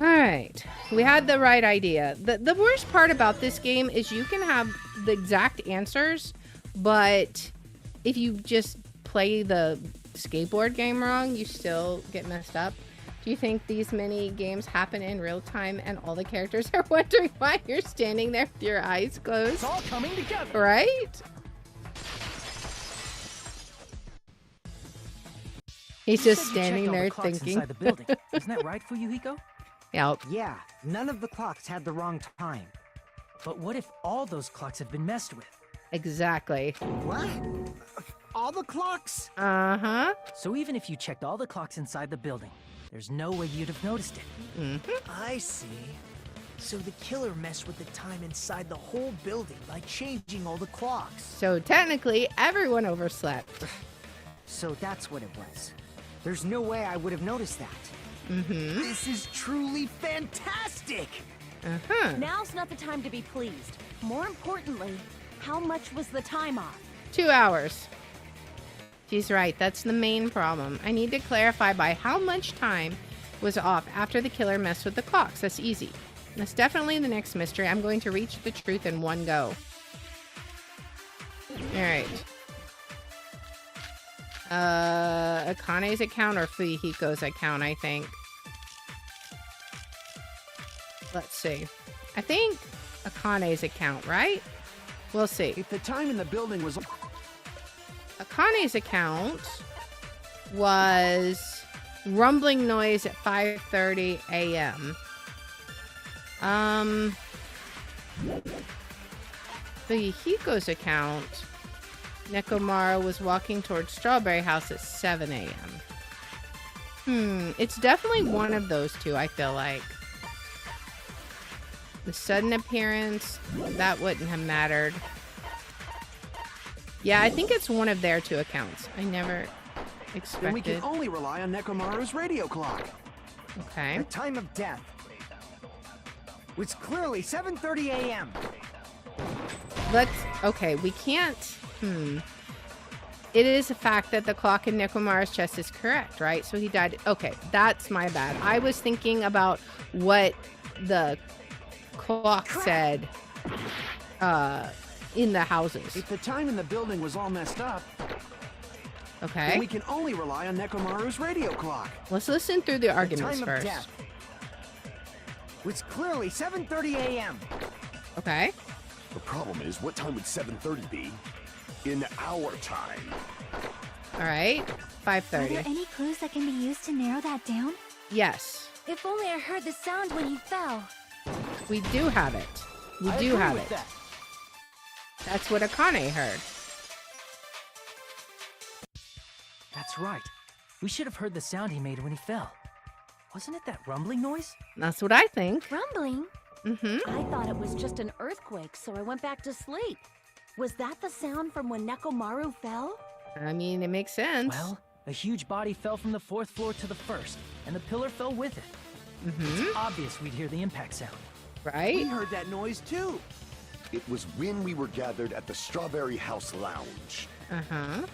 Alright. We had the right idea. The worst part about this game is you can have the exact answers, but if you just play the skateboard game wrong, you still get messed up. Do you think these mini games happen in real time and all the characters are wondering why you're standing there with your eyes closed? It's all coming together. Right? He's just standing there thinking. Inside the building. Isn't that right, Fuyuhiko? Yep. Yeah, none of the clocks had the wrong time. But what if all those clocks have been messed with? Exactly. What? All the clocks? Uh-huh. So even if you checked all the clocks inside the building, there's no way you'd have noticed it. I see. So the killer messed with the time inside the whole building by changing all the clocks. So technically, everyone overslept. So that's what it was. There's no way I would have noticed that. Mm-hmm. This is truly fantastic! Uh-huh. Now's not the time to be pleased. More importantly, how much was the time off? 2 hours. She's right. That's the main problem. I need to clarify by how much time was off after the killer messed with the clocks. That's easy. That's definitely the next mystery. I'm going to reach the truth in one go. Alright. Akane's account or Fuyuhiko's account, I think. Let's see. I think Akane's account, right? We'll see. If the time in the building was... Akane's account was rumbling noise at 5:30 a.m. Fuyuhiko's account, Nekomaru was walking towards Strawberry House at 7 a.m. It's definitely one of those two, I feel like. The sudden appearance, that wouldn't have mattered. Yeah, I think it's one of their two accounts. I never expected. Then we can only rely on Nekomaru's radio clock. Okay. The time of death was clearly 7:30 a.m. Okay, we can't... It is a fact that the clock in Nekomaru's chest is correct, right? So he died... Okay, that's my bad. I was thinking about what the clock said in the houses. If the time in the building was all messed up, Okay. then we can only rely on Nekomaru's radio clock. Let's listen through the arguments The time of first. death was clearly 7:30 a.m. Okay. The problem is, what time would 7:30 be in our time? All right. Are there 5:30. any clues that can be used to narrow that down? Yes. If only I heard the sound when he fell. We do have it. We I do agree have with it. that. That's what Akane heard. That's right. We should have heard the sound he made when he fell. Wasn't it that rumbling noise? That's what I think. Rumbling? Mm-hmm. I thought it was just an earthquake, so I went back to sleep. Was that the sound from when Nekomaru fell? I mean, it makes sense. Well, a huge body fell from the 4th floor to the 1st, and the pillar fell with it. Mm-hmm. It's obvious we'd hear the impact sound. We Right? heard that noise too. It was when we were gathered at the Strawberry House Lounge. Uh-huh.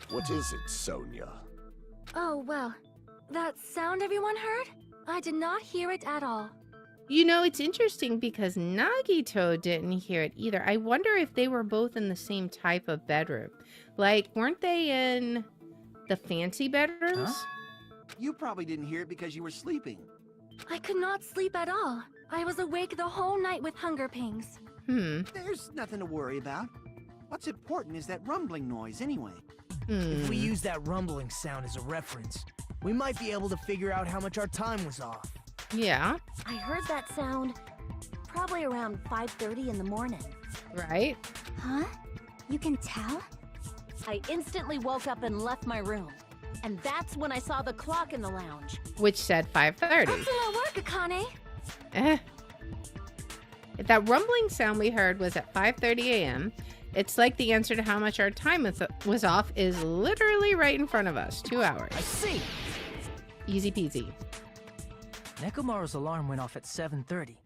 What is it, Sonia? Oh, well. That sound everyone heard? I did not hear it at all. You know, it's interesting because Nagito didn't hear it either. I wonder if they were both in the same type of bedroom. Like, weren't they in the fancy bedrooms? Huh? You probably didn't hear it because you were sleeping. I could not sleep at all. I was awake the whole night with hunger pangs. There's nothing to worry about. What's important is that rumbling noise anyway. If we use that rumbling sound as a reference, we might be able to figure out how much our time was off. Yeah. I heard that sound probably around 5:30 in the morning. Right? Huh? You can tell? I instantly woke up and left my room. And that's when I saw the clock in the lounge. Which said 5:30. Excellent work, Akane! If that rumbling sound we heard was at 5:30 a.m., it's like the answer to how much our time was off is literally right in front of us. 2 hours. I see! Easy peasy. Nekomaru's alarm went off at 7:30,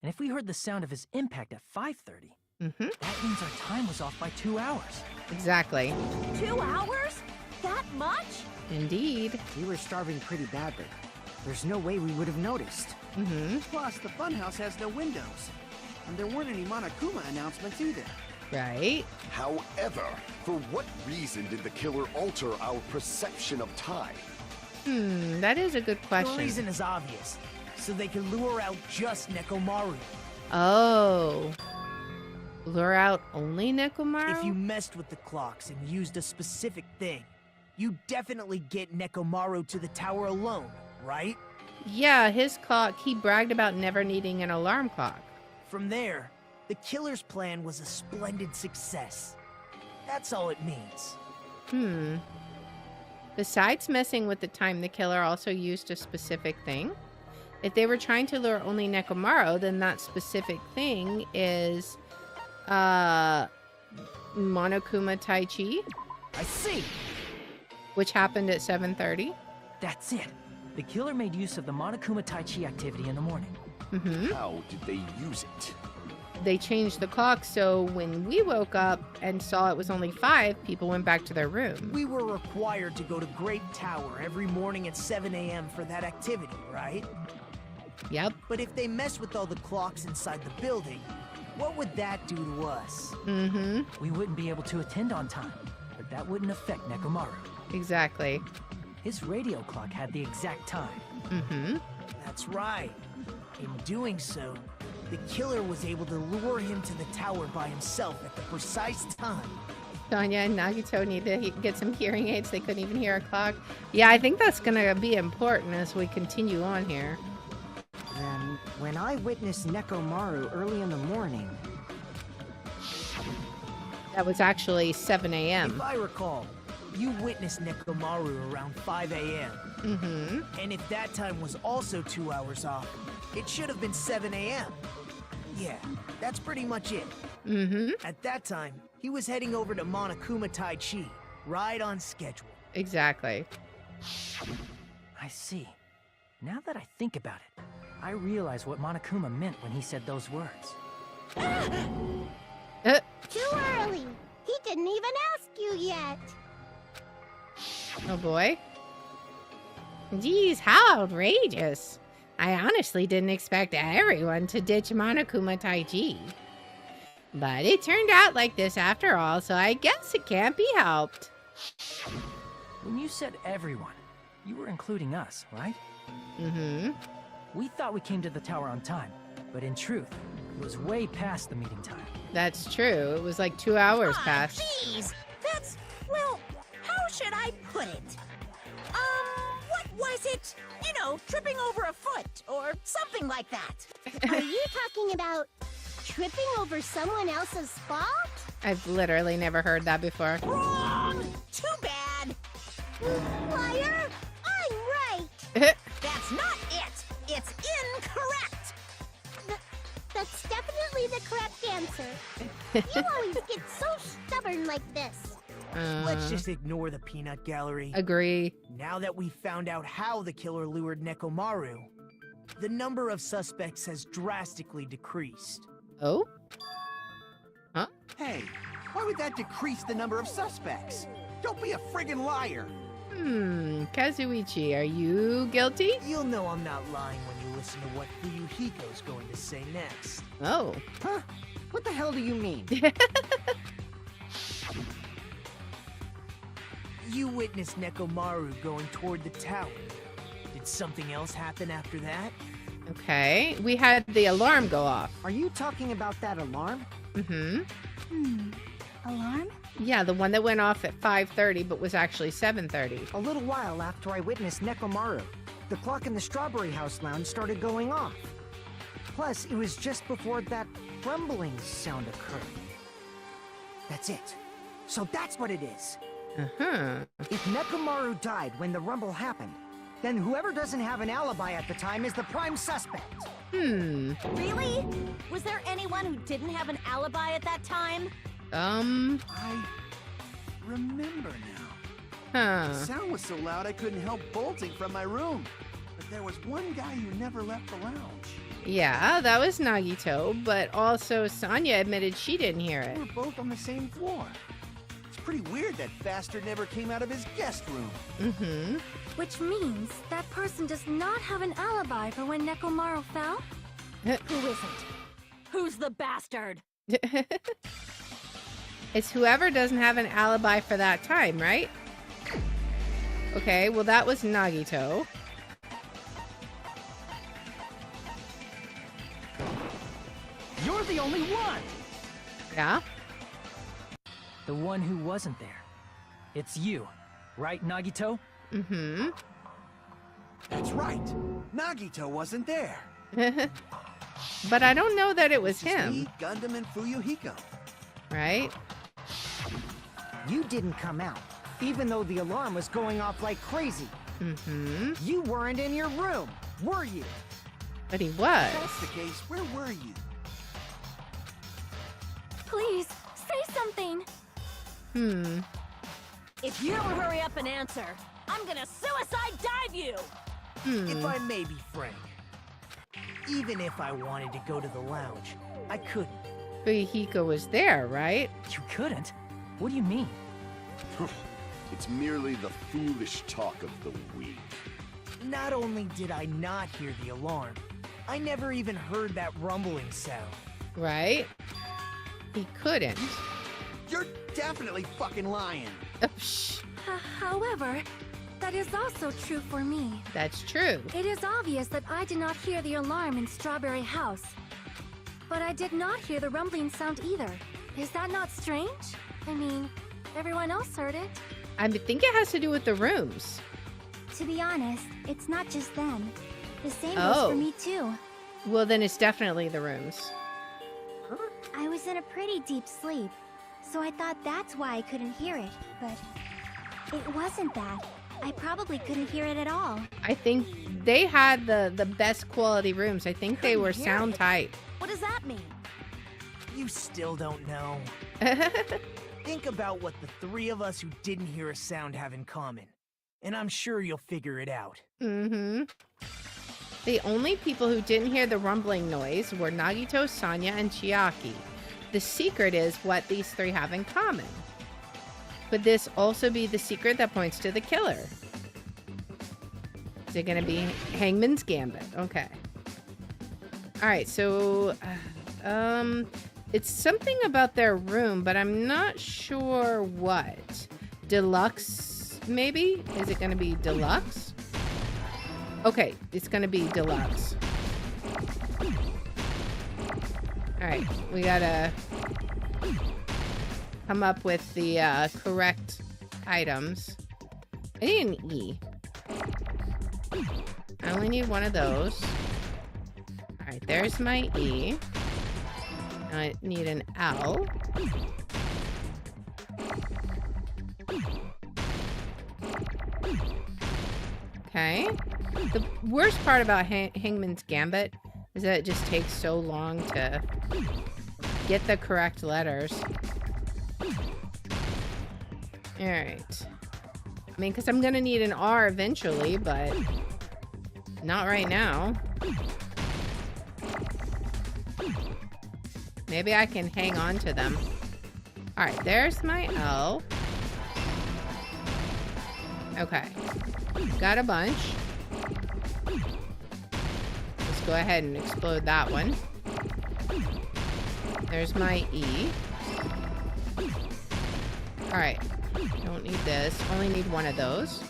and if we heard the sound of his impact at 5:30, Mm-hmm. that means our time was off by 2 hours. Exactly. 2 hours? That much? Indeed. We were starving pretty badly. There's no way we would have noticed. Mm-hmm. Plus, the funhouse has no windows. And there weren't any Monokuma announcements either. Right? However, for what reason did the killer alter our perception of time? That is a good question. The reason is obvious. So they can lure out just Nekomaru. Oh. Lure out only Nekomaru? If you messed with the clocks and used a specific thing, you definitely get Nekomaru to the tower alone, right? Yeah, his clock, he bragged about never needing an alarm clock. From there, the killer's plan was a splendid success. That's all it means. Besides messing with the time, the killer also used a specific thing. If they were trying to lure only Nekomaru, then that specific thing is Monokuma Tai Chi, I see! which happened at 7:30. That's it. The killer made use of the Monokuma Tai Chi activity in the morning. How did they use it? They changed the clock, so when we woke up and saw it was only 5, people went back to their room. We were required to go to Great Tower every morning at 7 a.m. for that activity, right? Yep. But if they mess with all the clocks inside the building, what would that do to us? We wouldn't be able to attend on time, but that wouldn't affect Nekomaru. Exactly. His radio clock had the exact time. That's right. In doing so, the killer was able to lure him to the tower by himself at the precise time. Sonya and Nagito need to get some hearing aids. They couldn't even hear a clock. Yeah, I think that's going to be important as we continue on here. Then, when I witnessed Nekomaru early in the morning... That was actually 7 a.m. If I recall, you witnessed Nekomaru around 5 a.m. And if that time was also 2 hours off, it should have been 7 a.m. Yeah, that's pretty much it. At that time, he was heading over to Monokuma Tai Chi, right on schedule. Exactly. I see. Now that I think about it, I realize what Monokuma meant when he said those words. Too early. He didn't even ask you yet. Oh boy. Geez, how outrageous. I honestly didn't expect everyone to ditch Monokuma Tai Chi. But it turned out like this after all, so I guess it can't be helped. When you said everyone, you were including us, right? We thought we came to the tower on time, but in truth, it was way past the meeting time. That's true. It was like 2 hours past. Jeez, that's, well, how should I put it? What was it? You know, tripping over a foot or something like that. Are you talking about tripping over someone else's fault? I've literally never heard that before. Wrong! Too bad. Liar! I'm right! That's not it. It's incorrect. That's definitely the correct answer. You always get so stubborn like this. Let's just ignore the peanut gallery. Agree. Now that we've found out how the killer lured Nekomaru, the number of suspects has drastically decreased. Oh? Huh? Hey, why would that decrease the number of suspects? Don't be a friggin' liar. Kazuichi, are you guilty? You'll know I'm not lying when you listen to what Fuyuhiko's going to say next. Oh. Huh? What the hell do you mean? You witnessed Nekomaru going toward the tower. Did something else happen after that? Okay. We had the alarm go off. Are you talking about that alarm? Alarm? Yeah, the one that went off at 5:30 but was actually 7:30. A little while after I witnessed Nekomaru, the clock in the Strawberry House lounge started going off. Plus, it was just before that rumbling sound occurred. That's it. So that's what it is. If Nekomaru died when the rumble happened, then whoever doesn't have an alibi at the time is the prime suspect. Really? Was there anyone who didn't have an alibi at that time? I remember now. The sound was so loud I couldn't help bolting from my room. But there was one guy who never left the lounge. Yeah, that was Nagito, but also Sonya admitted she didn't hear it. We were both on the same floor. It's pretty weird that bastard never came out of his guest room. Which means that person does not have an alibi for when Nekomaru fell? Who isn't? Who's the bastard? It's whoever doesn't have an alibi for that time, right? Okay, well that was Nagito. You're the only one! Yeah? The one who wasn't there. It's you, right, Nagito? That's right. Nagito wasn't there. But I don't know that it was It's just him, me, Gundam, and Fuyuhiko. right? You didn't come out, even though the alarm was going off like crazy. You weren't in your room, were you? But he If was. that's the case, where were you? Please, say something. If you don't hurry up and answer, I'm gonna suicide dive you! If I may be frank, even if I wanted to go to the lounge, I couldn't. But Hiko was there, right? You couldn't? What do you mean? It's merely the foolish talk of the weak. Not only did I not hear the alarm, I never even heard that rumbling sound. Right? He couldn't. You're definitely fucking lying. Oh, shh. However, that is also true for me. That's true. It is obvious that I did not hear the alarm in Strawberry House. But I did not hear the rumbling sound either. Is that not strange? I mean, everyone else heard it. I think it has to do with the rooms. To be honest, it's not just them. The same goes for me too. Well, then it's definitely the rooms. I was in a pretty deep sleep, so I thought that's why I couldn't hear it, but it wasn't that. I probably couldn't hear it at all. I think they had the best quality rooms. I think they were sound tight. What does that mean? You still don't know. Think about what the three of us who didn't hear a sound have in common, and I'm sure you'll figure it out. The only people who didn't hear the rumbling noise were Nagito, Sanya, and Chiaki. The secret is what these three have in common. Could this also be the secret that points to the killer? Is it going to be Hangman's Gambit? Okay. All right, so it's something about their room, but I'm not sure what. Deluxe, maybe? Is it going to be deluxe? Okay, it's going to be deluxe. All right, we got to come up with the correct items. I need an E. I only need one of those. All right, there's my E. I need an L. Okay. The worst part about Hangman's Gambit is that it just takes so long to get the correct letters. Alright. I mean, because I'm going to need an R eventually, but not right now. Maybe I can hang on to them. Alright, there's my L. Okay. Got a bunch. Let's go ahead and explode that one. There's my E. Alright. Don't need this. Only need one of those.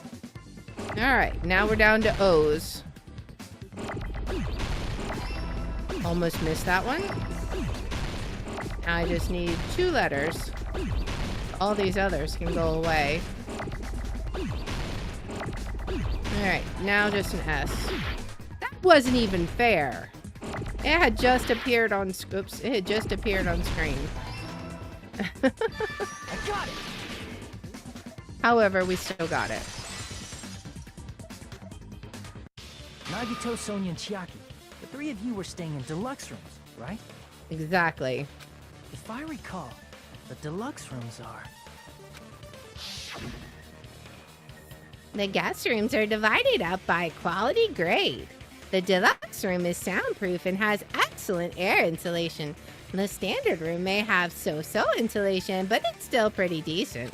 Alright, now we're down to O's. Almost missed that one. Now I just need 2 letters. All these others can go away. Alright, now just an S. That wasn't even fair. It had just appeared on... Oops, it had just appeared on screen. I got it! However, we still got it. Nagito, Sonia, and Chiaki. The three of you were staying in deluxe rooms, right? Exactly. If I recall, the deluxe rooms are... The guest rooms are divided up by quality grade. The deluxe room is soundproof and has excellent air insulation. The standard room may have so-so insulation, but it's still pretty decent.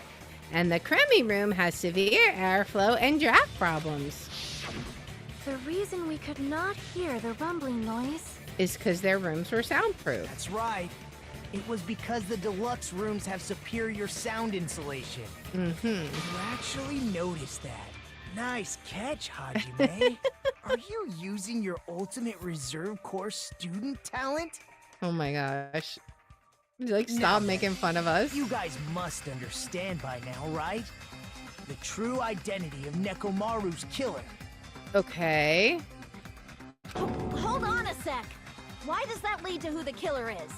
And the crummy room has severe airflow and draft problems. The reason we could not hear the rumbling noise is because their rooms were soundproof. That's right. It was because the deluxe rooms have superior sound insulation. You actually noticed that. Nice catch, Hajime. Are you using your ultimate reserve corps student talent? Oh my gosh. Like, stop making fun of us. You guys must understand by now, right? The true identity of Nekomaru's killer. Okay. Hold on a sec. Why does that lead to who the killer is?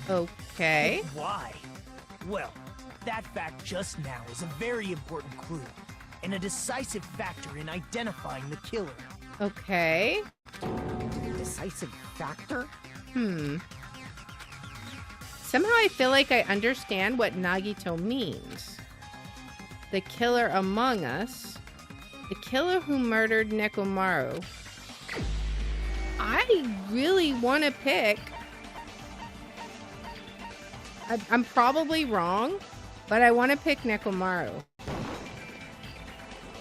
Okay. Why? Well, that fact just now is a very important clue and a decisive factor in identifying the killer. Okay. decisive factor? Somehow I feel like I understand what Nagito means. The killer among us. The killer who murdered Nekomaru. I really want to pick... I'm probably wrong, but I want to pick Nekomaru.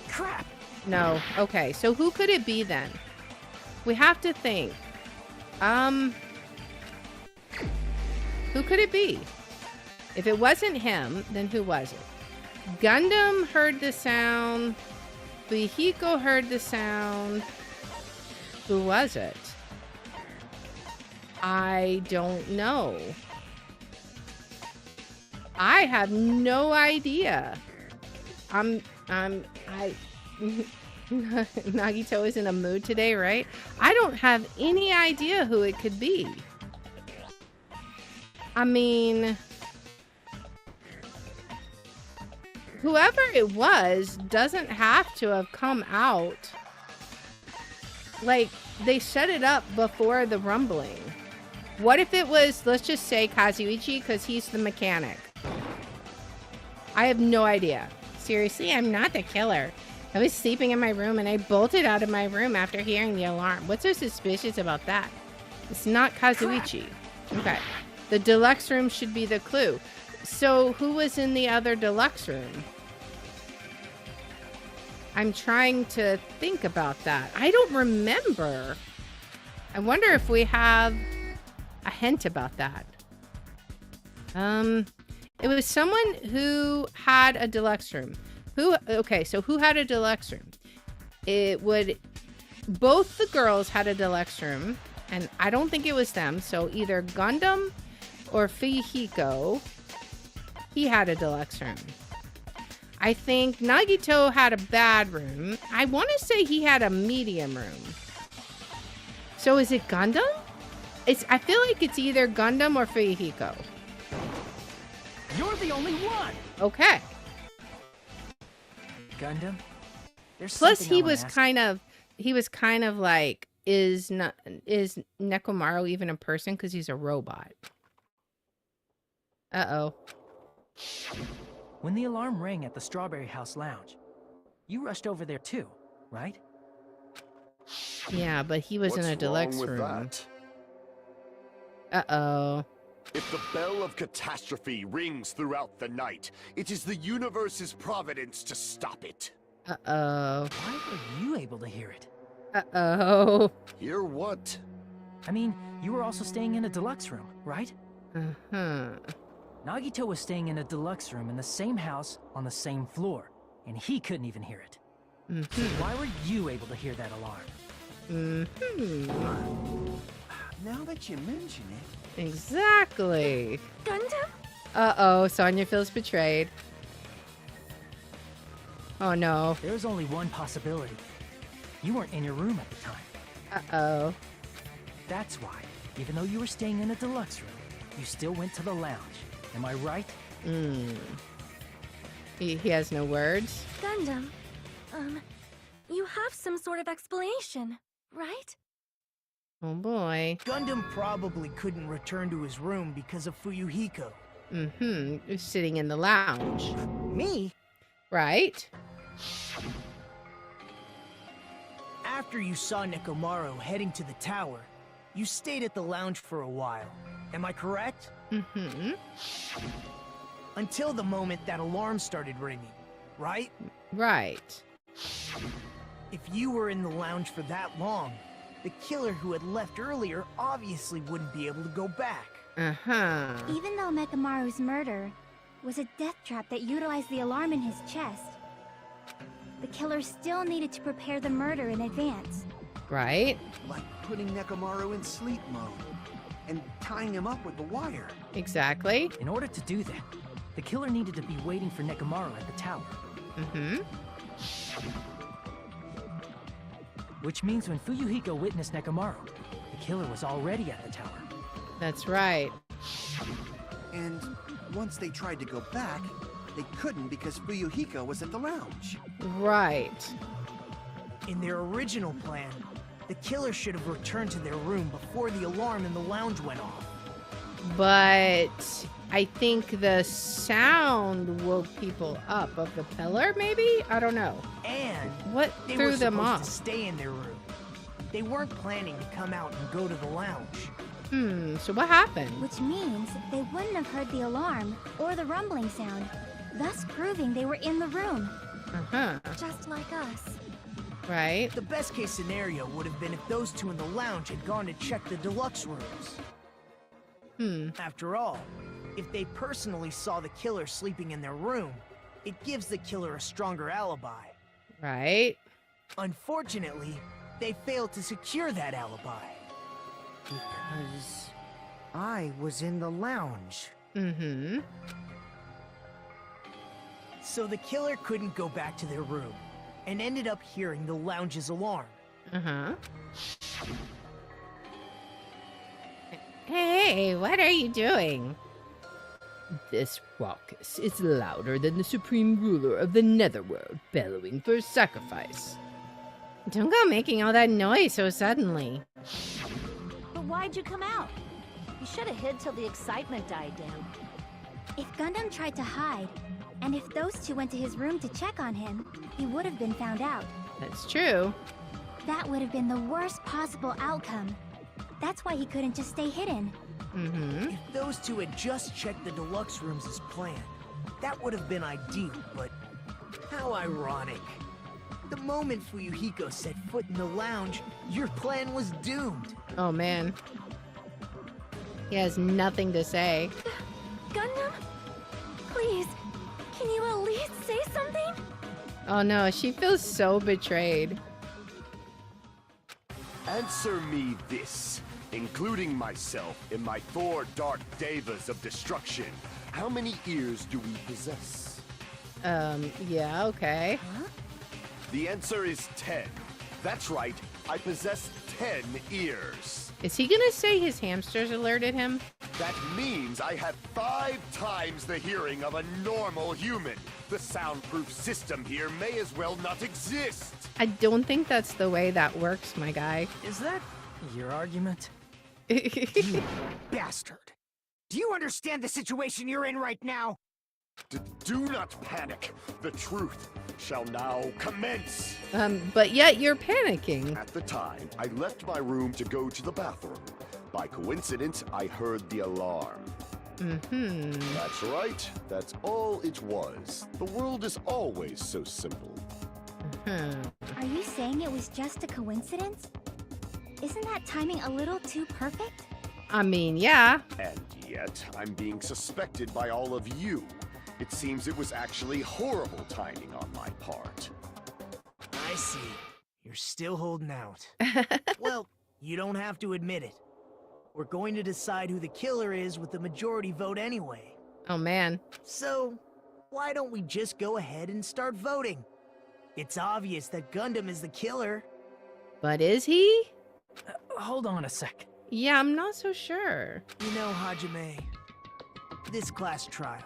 Crap! No. Okay, so who could it be then? We have to think. Who could it be? If it wasn't him, then who was it? Gundam heard the sound. Fuyuhiko heard the sound. Who was it? I don't know. I have no idea. Nagito is in a mood today, right? I don't have any idea who it could be. I mean, whoever it was doesn't have to have come out. Like, they set it up before the rumbling. What if it was, let's just say Kazuichi, because he's the mechanic? I have no idea. Seriously, I'm not the killer. I was sleeping in my room and I bolted out of my room after hearing the alarm. What's so suspicious about that? It's not Kazuichi. Okay. The deluxe room should be the clue. So who was in the other deluxe room? I'm trying to think about that. I don't remember. I wonder if we have a hint about that. It was someone who had a deluxe room. Okay, so who had a deluxe room? Both the girls had a deluxe room, and I don't think it was them. So either Gundam or Fuyuhiko, he had a deluxe room. I think Nagito had a bad room. I want to say he had a medium room. So is it Gundam? I feel like it's either Gundam or Fuyuhiko. You're the only one! Okay. Gundam? There's Plus something he was kind of like, is Nekomaru even a person? Because he's a robot. Uh-oh. When the alarm rang at the Strawberry House Lounge, you rushed over there too, right? Yeah, but he was in a deluxe room. That? Uh-oh. If the bell of catastrophe rings throughout the night, it is the universe's providence to stop it. Uh-oh. Why were you able to hear it? Uh-oh. Hear what? I mean, you were also staying in a deluxe room, right? Uh-huh. Nagito was staying in a deluxe room in the same house on the same floor, and he couldn't even hear it. Mm-hmm. Why were you able to hear that alarm? Mm-hmm. Now that you mention it... Exactly. Gundam? Uh-oh, Sonya feels betrayed. Oh, no. There's only one possibility. You weren't in your room at the time. Uh-oh. That's why, even though you were staying in a deluxe room, you still went to the lounge. Am I right? He has no words. Gundam, you have some sort of explanation, right? Oh boy. Gundam probably couldn't return to his room because of Fuyuhiko. Mm-hmm. Sitting in the lounge. Me? Right? After you saw Nekomaru heading to the tower, you stayed at the lounge for a while. Am I correct? Mm-hmm. Until the moment that alarm started ringing, right? Right. If you were in the lounge for that long, the killer who had left earlier obviously wouldn't be able to go back. Uh-huh. Even though Nekomaru's murder was a death trap that utilized the alarm in his chest, the killer still needed to prepare the murder in advance. Right? Like putting Nekomaru in sleep mode and tying him up with the wire. Exactly. In order to do that, the killer needed to be waiting for Nekomaru at the tower. Mm-hmm. Which means when Fuyuhiko witnessed Nekomaru, the killer was already at the tower. That's right. And once they tried to go back, they couldn't because Fuyuhiko was at the lounge. Right. In their original plan, The killer should have returned to their room before the alarm in the lounge went off. But I think the sound woke people up of the pillar, maybe? I don't know. And What they threw were them supposed off? to stay in their room. They weren't planning to come out and go to the lounge. So what happened? Which means they wouldn't have heard the alarm or the rumbling sound, thus proving they were in the room. Uh-huh. Just like us. Right? The best case scenario would have been if those two in the lounge had gone to check the deluxe rooms. After all, if they personally saw the killer sleeping in their room, it gives the killer a stronger alibi. Right? Unfortunately, they failed to secure that alibi. Because I was in the lounge. Mm-hmm. So the killer couldn't go back to their room, and ended up hearing the lounge's alarm. Uh-huh. Hey, what are you doing? This raucous is louder than the supreme ruler of the netherworld bellowing for sacrifice. Don't go making all that noise so suddenly. But why'd you come out? You should have hid till the excitement died down. If Gundam tried to hide, and if those two went to his room to check on him, he would have been found out. That's true. That would have been the worst possible outcome. That's why he couldn't just stay hidden. Mm-hmm. If those two had just checked the deluxe rooms as planned, that would have been ideal, but how ironic. The moment Fuyuhiko set foot in the lounge, your plan was doomed. Oh, man. He has nothing to say. Gundam? Please, can you at least say something? Oh, no. She feels so betrayed. Answer me this. Including myself in my 4 dark devas of destruction, how many ears do we possess? Yeah, okay. Huh? The answer is 10. That's right, I possess 10 ears. Is he gonna say his hamsters alerted him? That means I have 5 times the hearing of a normal human. The soundproof system here may as well not exist. I don't think that's the way that works, my guy. Is that your argument? You bastard! Do you understand the situation you're in right now? Do not panic. The truth shall now commence. But yet you're panicking. At the time, I left my room to go to the bathroom. By coincidence, I heard the alarm. Mm-hmm. That's right. That's all it was. The world is always so simple. Are you saying it was just a coincidence? Isn't that timing a little too perfect? I mean, yeah. And yet, I'm being suspected by all of you. It seems it was actually horrible timing on my part. I see. You're still holding out. Well, you don't have to admit it. We're going to decide who the killer is with the majority vote anyway. Oh, man. So, why don't we just go ahead and start voting? It's obvious that Gundam is the killer. But is he? Hold on a sec. Yeah, I'm not so sure. You know, Hajime, this class trial,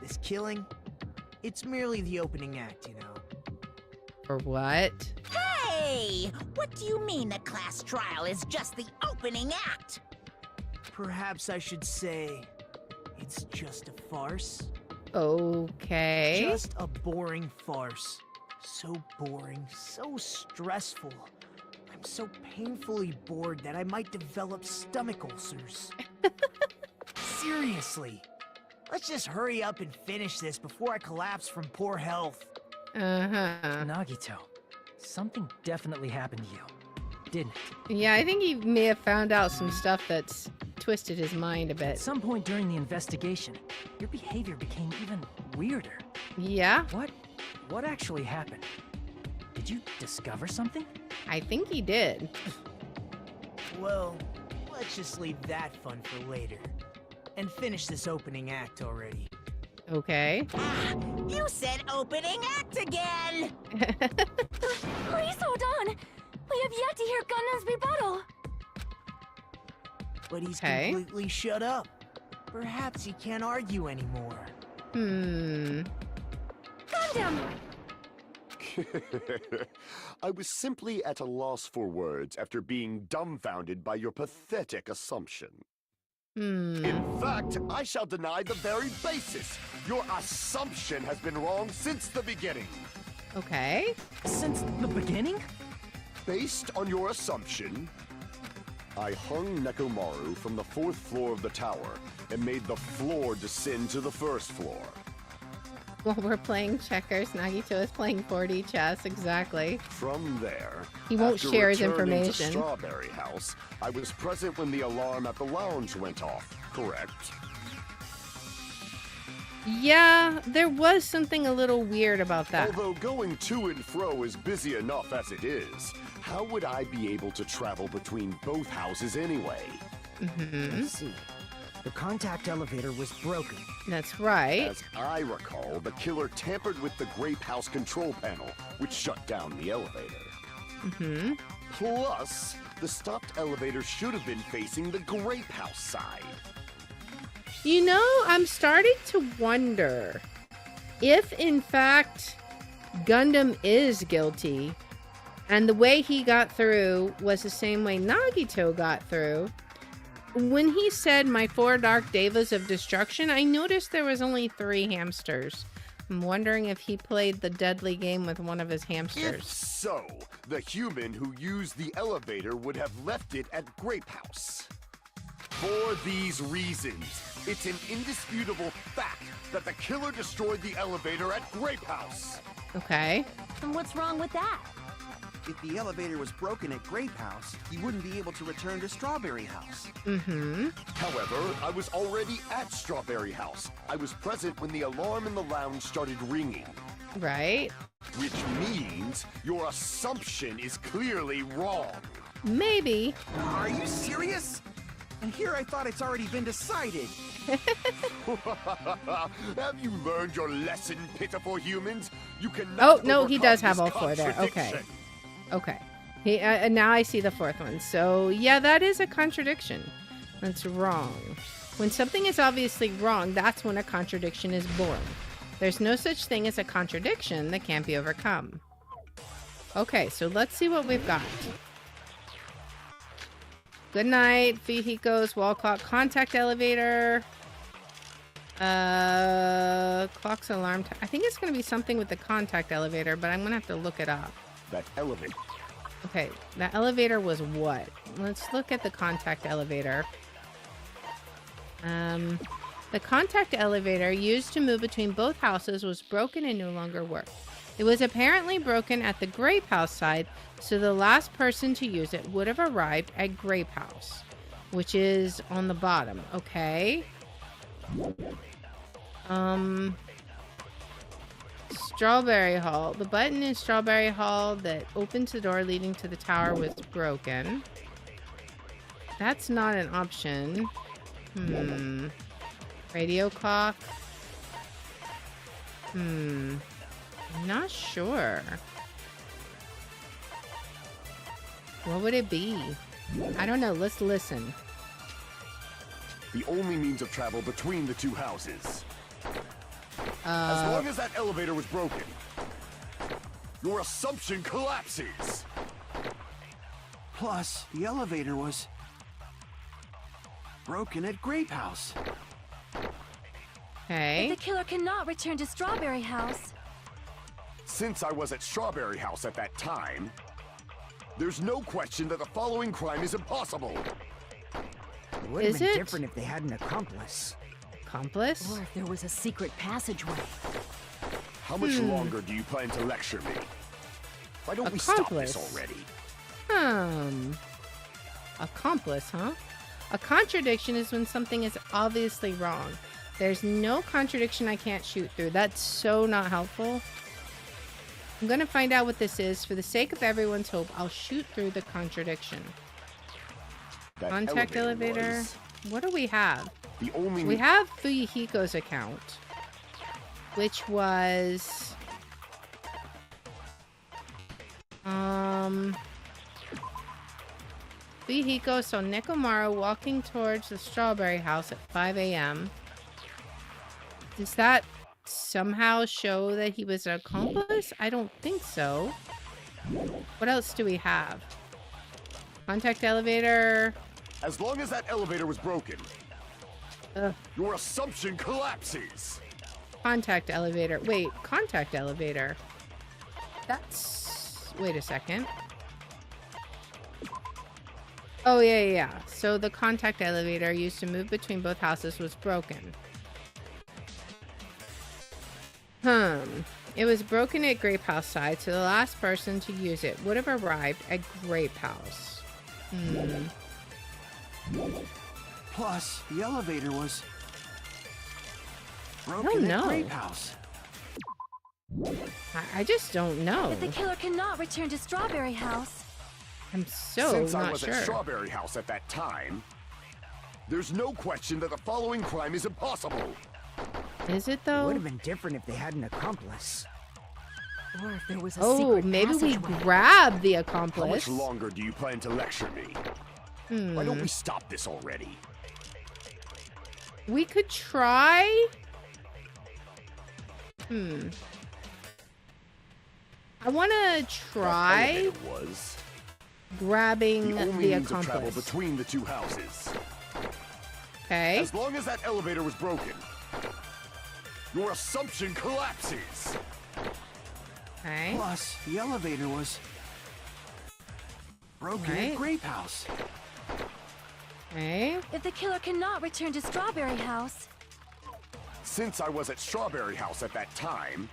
this killing, it's merely the opening act, you know. For what? Hey! What do you mean the class trial is just the opening act? Perhaps I should say, it's just a farce. Okay. Just a boring farce. So boring, so stressful. I'm so painfully bored that I might develop stomach ulcers. Seriously. Let's just hurry up and finish this before I collapse from poor health. Uh-huh. Nagito, something definitely happened to you, didn't it? Yeah, I think he may have found out some stuff that's twisted his mind a At bit. some point during the investigation, your behavior became even weirder. Yeah, What actually happened? Did you discover something? I think he did. Well, let's just leave that fun for later. And finish this opening act already. Okay. Ah, you said opening act again! Please hold on! We have yet to hear Gundam's rebuttal! But he's Okay. completely shut up. Perhaps he can't argue anymore. Hmm. Gundam! I was simply at a loss for words after being dumbfounded by your pathetic assumption. In fact, I shall deny the very basis. Your assumption has been wrong since the beginning. Okay. Since the beginning? Based on your assumption, I hung Nekomaru from the 4th floor of the tower and made the floor descend to the 1st floor. While we're playing checkers, Nagito is playing 4D chess, exactly. From there, he won't after share his returning information. To Strawberry House, I was present when the alarm at the lounge went off, correct? Yeah, there was something a little weird about that. Although going to and fro is busy enough as it is, how would I be able to travel between both houses anyway? Let's see. The contact elevator was broken. That's right. As I recall, the killer tampered with the Grape House control panel, which shut down the elevator. Plus, the stopped elevator should have been facing the Grape House side. You know, I'm starting to wonder if, in fact, Gundam is guilty, and the way he got through was the same way Nagito got through. When he said my 4 Dark Devas of Destruction, I noticed there was only 3 hamsters. I'm wondering if he played the deadly game with one of his hamsters. If so, the human who used the elevator would have left it at Grape House. For these reasons, it's an indisputable fact that the killer destroyed the elevator at Grape House. Okay. And what's wrong with that? If the elevator was broken at Grape House, he wouldn't be able to return to Strawberry House. However, I was already at Strawberry House. I was present when the alarm in the lounge started ringing. Right. Which means your assumption is clearly wrong. Maybe. Are you serious? And here I thought it's already been decided. Have you learned your lesson, pitiful humans? You cannot. Oh, no, he overcome does have this all 4 there. Okay. contradiction. Okay. Now I see the 4th one. So, yeah, that is a contradiction. That's wrong. When something is obviously wrong, that's when a contradiction is born. There's no such thing as a contradiction that can't be overcome. Okay, so let's see what we've got. Good night, Fihiko's wall clock contact elevator. Clock's alarm. I think it's going to be something with the contact elevator, but I'm going to have to look it up. That elevator. Okay, that elevator was what? Let's look at the contact elevator. The contact elevator used to move between both houses was broken and no longer worked. It was apparently broken at the Grape House side, so the last person to use it would have arrived at Grape House, which is on the bottom. Okay. Strawberry Hall. The button in Strawberry Hall that opens the door leading to the tower was broken. That's not an option. Radio clock. I'm not sure. What would it be? I don't know. Let's listen. The only means of travel between the 2 houses. As long as that elevator was broken, your assumption collapses. Plus, the elevator was broken at Grape House. Okay. The killer cannot return to Strawberry House. Since I was at Strawberry House at that time, there's no question that the following crime is impossible. It would have Is been it? different if they had an accomplice. Accomplice? Or if there was a secret passageway. How much longer do you plan to lecture me? Why don't we stop this Accomplice. already? Accomplice, huh? A contradiction is when something is obviously wrong. There's no contradiction I can't shoot through. That's so not helpful. I'm gonna find out what this is. For the sake of everyone's hope, I'll shoot through the contradiction. That Contact elevator. was What do we have? the only We have Fuyuhiko's account, which was Fuyuhiko saw Nekomaru walking towards the Strawberry House at 5 a.m. Is that somehow show that he was an accomplice? I don't think so. What else do we have? Contact elevator. As long as that elevator was broken, Ugh. your assumption collapses. Contact elevator. Wait, contact elevator. That's... Wait a second. Oh, yeah. So the contact elevator used to move between both houses was broken. It was broken at Grape House side, so the last person to use it would have arrived at Grape House. Plus, the elevator was I don't broken know. at Grape House. I just don't know. If the killer cannot return to Strawberry House, I'm so Since I not was sure. at Strawberry House at that time, there's no question that the following crime is impossible. Is it It though? would have been different if they had an accomplice. Or if there was a Oh, secret maybe we passageway. grab the How accomplice. much longer do you plan to lecture me? Why don't we stop this already? We could try. I want to That try elevator was grabbing the only the means of travel accomplice. between the two houses. Okay. As long as that elevator was broken, your assumption collapses. Okay. Plus, the elevator was broken Right. at Grape House. Okay. if the killer cannot return to Strawberry House, Since I was at Strawberry House at that time,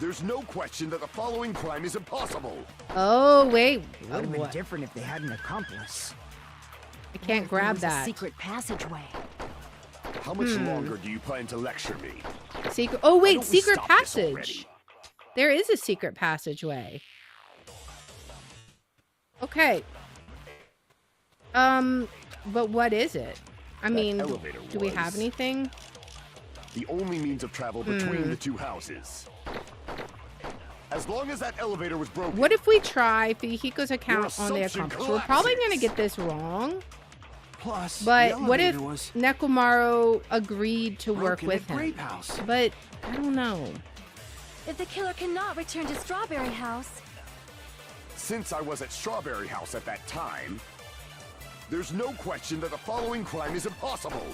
there's no question that the following crime is impossible. Oh, wait. It would have been What? different if they had an accomplice. I can't There grab was that. a secret passageway. How much longer do you plan to lecture me? Secret. Oh, Why wait. don't we Secret stop this passage. already? There is a secret passageway. Okay. But what is it? I mean, elevator do we have was- anything? The only means of travel between the two houses. As long as that elevator was broken, What if we try Fihiko's account on the assumption accomplice? We're probably going to collapses. get this wrong, Plus, but the what if elevator was Nekomaru agreed to work broken with at him? Grape House. But I don't know. if the killer cannot return to Strawberry House, since I was at Strawberry House at that time, there's no question that the following crime is impossible.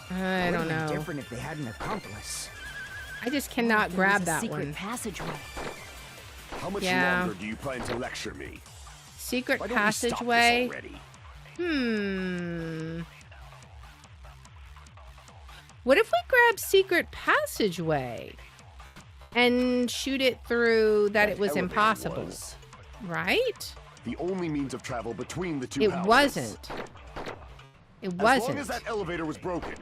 I It would don't have been know. different if they had an accomplice. I just Or cannot if there was grab a that secret one. passageway. How much Yeah. longer do you plan to lecture me? Secret Why don't we stop this passageway. already? What if we grab secret passageway and shoot it through that it was elevator impossible? was Right? the only means of travel between the two It houses. wasn't. It As wasn't. long as that elevator was broken,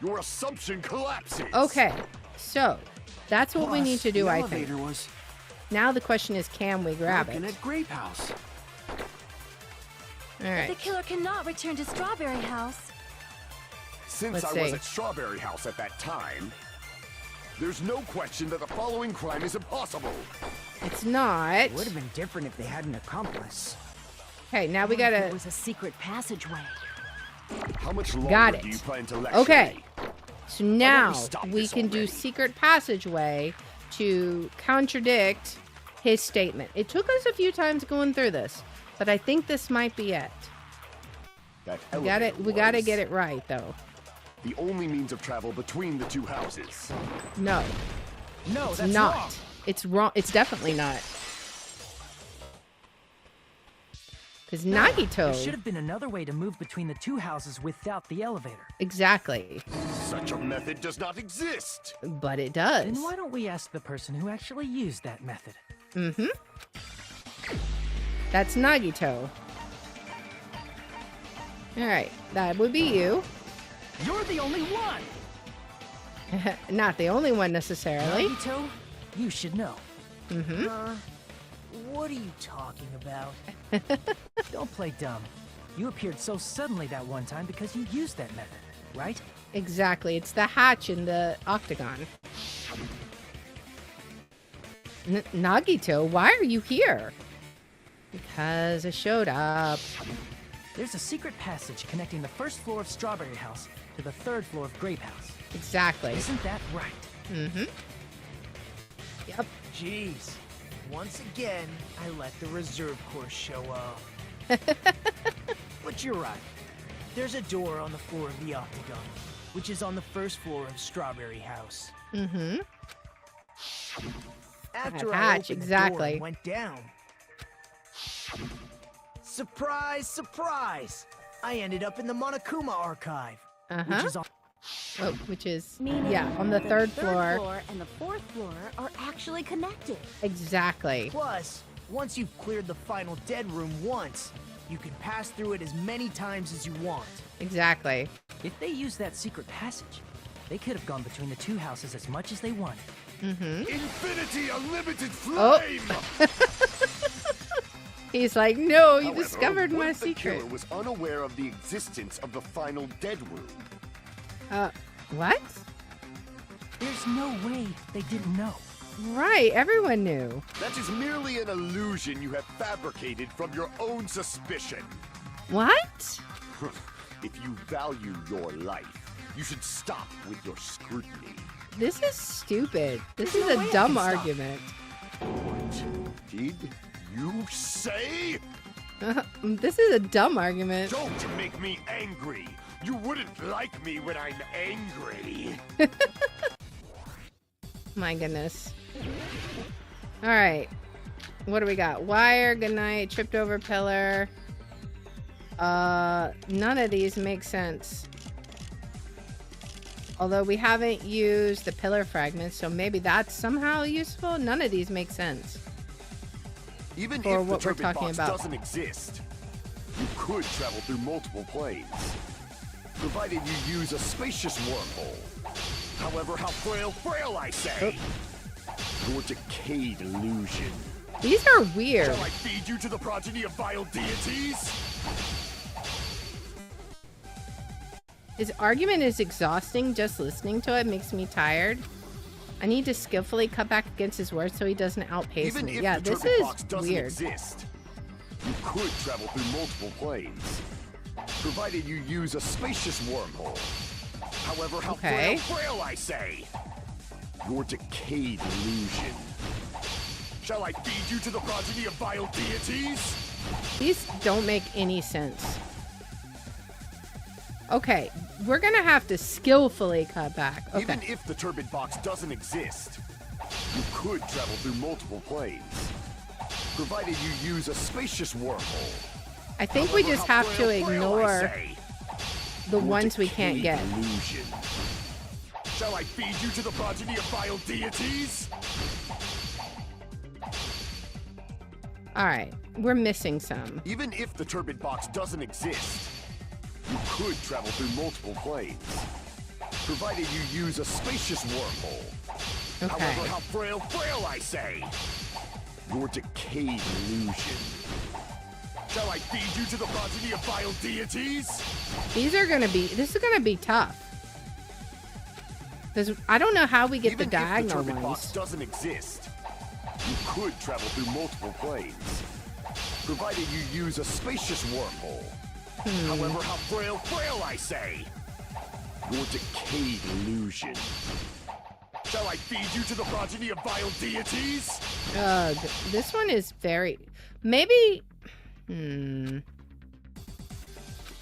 your assumption collapses. Okay, so that's what we Plus, need to do, the I think. elevator was Now the question is, can we grab broken it? at Grape House. All the right. killer cannot return to Strawberry House, Since Let's I was see. at Strawberry House at that time, there's no question that the following crime is impossible. It's not. It would have been different if they had an accomplice. Okay, now we Or if there gotta. was a secret passageway. How much longer Got it. do you plan to lecture Okay. me? So now stop we this can do already? secret passageway to contradict his statement. It took us a few times going through this, but I think this might be it. That We gotta was get it right though. the only means of travel between the two houses. No, No, it's that's not. wrong. It's wrong. It's definitely not. Because There should Nagito. have been another way to move between the two houses without the elevator. Exactly. Such a method does not exist. But it does. Then why don't we ask the person who actually used that method? That's Nagito. Alright, that would be you. You're the only one! Not the only one necessarily. Nagito, you should know. What are you talking about? Don't play dumb. You appeared so suddenly that one time because you used that method, right? Exactly. It's the hatch in the octagon. Nagito, why are you here? Because I showed up. There's a secret passage connecting the first floor of Strawberry House to the third floor of Grape House. Exactly. Isn't that right? Mm-hmm. Yep. Jeez. Once again, I let the reserve course show up. But you're right. There's a door on the floor of the octagon, which is on the first floor of Strawberry House. Mm-hmm. After That I hatch, opened exactly. the door and went down. Surprise, surprise! I ended up in the Monokuma archive, which is on which is Meaning on the third floor. and the fourth floor are actually connected. Exactly. Plus, once you've cleared the final dead room once, you can pass through it as many times as you want. Exactly. If they used that secret passage, they could have gone between the two houses as much as they wanted. Mm-hmm. Infinity Unlimited Oh. Flame! He's like, no, you However, discovered what my if the secret. killer was unaware of the existence of the final dead room? What? There's no way they didn't know. Right, everyone knew. That is merely an illusion you have fabricated from your own suspicion. What? If you value your life, you should stop with your scrutiny. This is stupid. This There's is no way a I dumb can stop. argument. What did you say? This is a dumb argument. Don't make me angry. You wouldn't like me when I'm angry. My goodness. All right. What do we got? Wire, good night, tripped over pillar. None of these make sense. Although we haven't used the pillar fragments, so maybe that's somehow useful. None of these make sense. Even For if the what we're turbid talking box about. doesn't exist, you could travel through multiple planes, provided you use a spacious wormhole. However, how frail I say. Your decayed illusion. These are weird. Shall I feed you to the progeny of vile deities? His argument is exhausting. Just listening to it makes me tired. I need to skillfully cut back against his words so he doesn't outpace Even me. if Yeah, the this turbid is box doesn't weird. exist, you could travel through multiple planes, provided you use a spacious wormhole. However, how frail I say. Your decayed illusion. Shall I feed you to the progeny of vile deities? These don't make any sense. Okay, we're gonna have to skillfully cut back. Okay. Even if the turbid box doesn't exist, you could travel through multiple planes, provided you use a spacious wormhole. I think we just have to ignore the ones we can't get. Illusion. Shall I feed you to the progeny of vile deities? All right, we're missing some. Even if the turbid box doesn't exist, you could travel through multiple planes, provided you use a spacious wormhole. Okay. However, how frail I say. Your decayed illusion. Shall I feed you to the progeny of vile deities? This is gonna be tough. Because I don't know how we get Even the diagonal if the turbid box ones. doesn't exist, you could travel through multiple planes, provided you use a spacious wormhole. However, how frail I say. Your decayed illusion. Shall I feed you to the progeny of vile deities? This one is very... Maybe...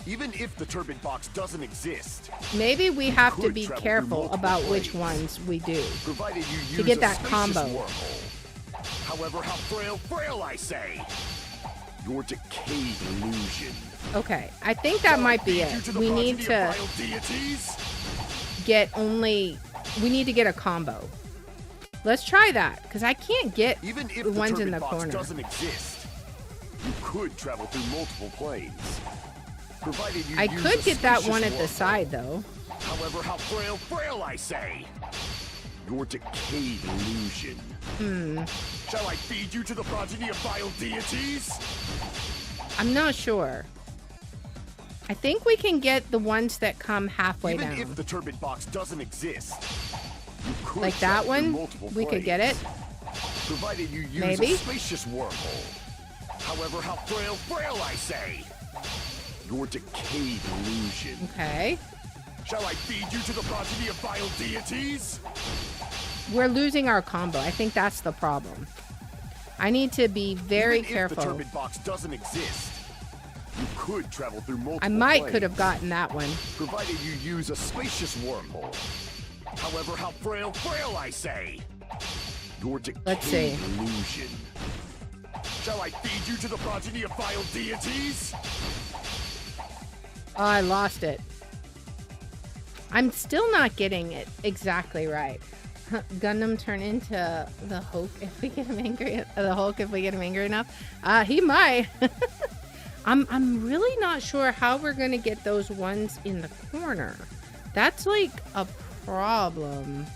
Even if the turbid box doesn't exist, Maybe we have to could be travel careful through about multiple which planes, ones we do. provided you use To get a that spacious combo. wormhole. However, how frail I say. Your decayed illusion. Okay, I think that might be it. We need to get only... We need to get a combo. Let's try that, because I can't get Even if the ones in turbid the box corner. doesn't exist, you could travel through multiple planes, provided you I use could a get that spacious one at the wormhole. side, though. However, how frail I say. Your decayed illusion. Shall I feed you to the progeny of vile deities? I'm not sure. I think we can get the ones that come halfway Even down. if the turbid box doesn't exist, you could Like that travel through one? multiple We could get it? planes, provided you use Maybe? a spacious wormhole. However, how frail I say. Your decayed illusion. Okay. Shall I feed you to the progeny of vile deities? We're losing our combo. I think that's the problem. I need to be very careful. If the turbid box doesn't exist, you could travel through multiple could have gotten that one. Provided you use a spacious wormhole. However, how frail I say. Your decayed illusion. Shall I feed you to the progeny of vile deities? Oh, I lost it. I'm still not getting it exactly right. Gundam turn into the Hulk if we get him angry. The Hulk if we get him angry enough. He might. I'm really not sure how we're gonna get those ones in the corner. That's like a problem.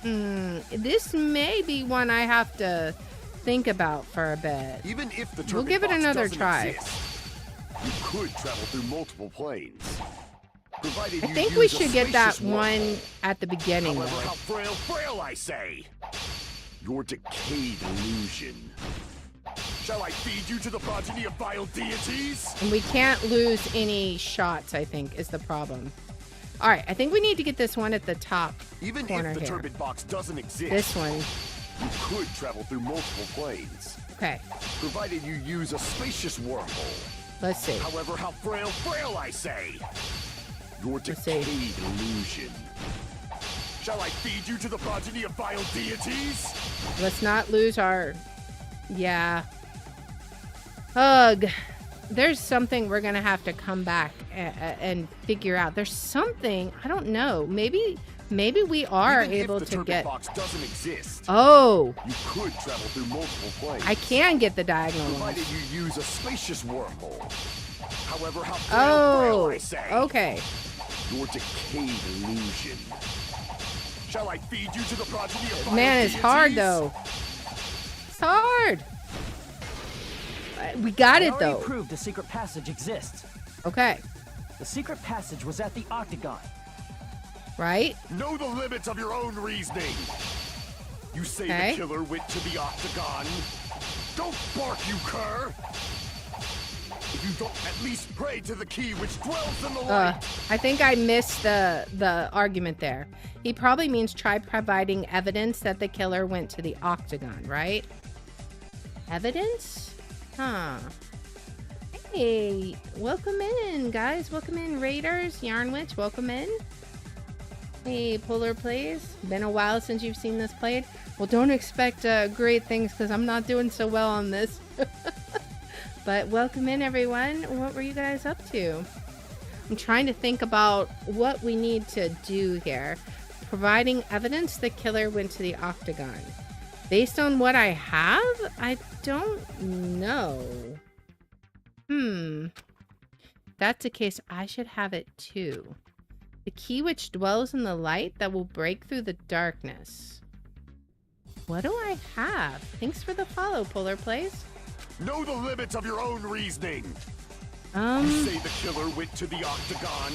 This may be one I have to think about for a bit. Even if the we'll give it another try. You could travel through multiple planes. Provided I think we should get that one at the beginning. However, how frail I say. Your decayed illusion. Shall I feed you to the progeny of vile deities? And we can't lose any shots, I think, is the problem. All right, I think we need to get this one at the top Even corner if the here. turbid box doesn't exist, this one. You could travel through multiple planes. Okay. Provided you use a spacious wormhole. Let's see. However, how frail I say. Your decayed illusion. Shall I feed you to the progeny of vile deities? Let's not lose our... Yeah. Ugh. There's something we're going to have to come back and figure out. There's something, I don't know. Maybe we are able to get... box doesn't exist. Oh. You could travel through multiple planes. I can get the diagonal ones. Provided you use a spacious wormhole. However, how frail I say. Okay. Your decayed illusion. Shall I feed you to the progeny of vile Man, it's deities? hard though. It's hard. We got it though. I proved a secret passage exists. Okay. The secret passage was at the Octagon. Right? Know the limits of your own reasoning. You say the killer went to the Octagon. Don't bark, you cur. If you don't at least pray to the key which dwells in the light. I think I missed the argument there. He probably means try providing evidence that the killer went to the Octagon, right? Evidence? Huh. Hey, welcome in, guys. Welcome in, Raiders. Yarn Witch, welcome in. Hey, Polar Plays. Been a while since you've seen this played. Well, don't expect great things because I'm not doing so well on this. But welcome in, everyone. What were you guys up to? I'm trying to think about what we need to do here. Providing evidence the killer went to the Octagon. Based on what I have, I don't know. If that's the case, I should have it too. The key which dwells in the light that will break through the darkness. What do I have? Thanks for the follow, Polar Plays. Know the limits of your own reasoning. You say the killer went to the Octagon.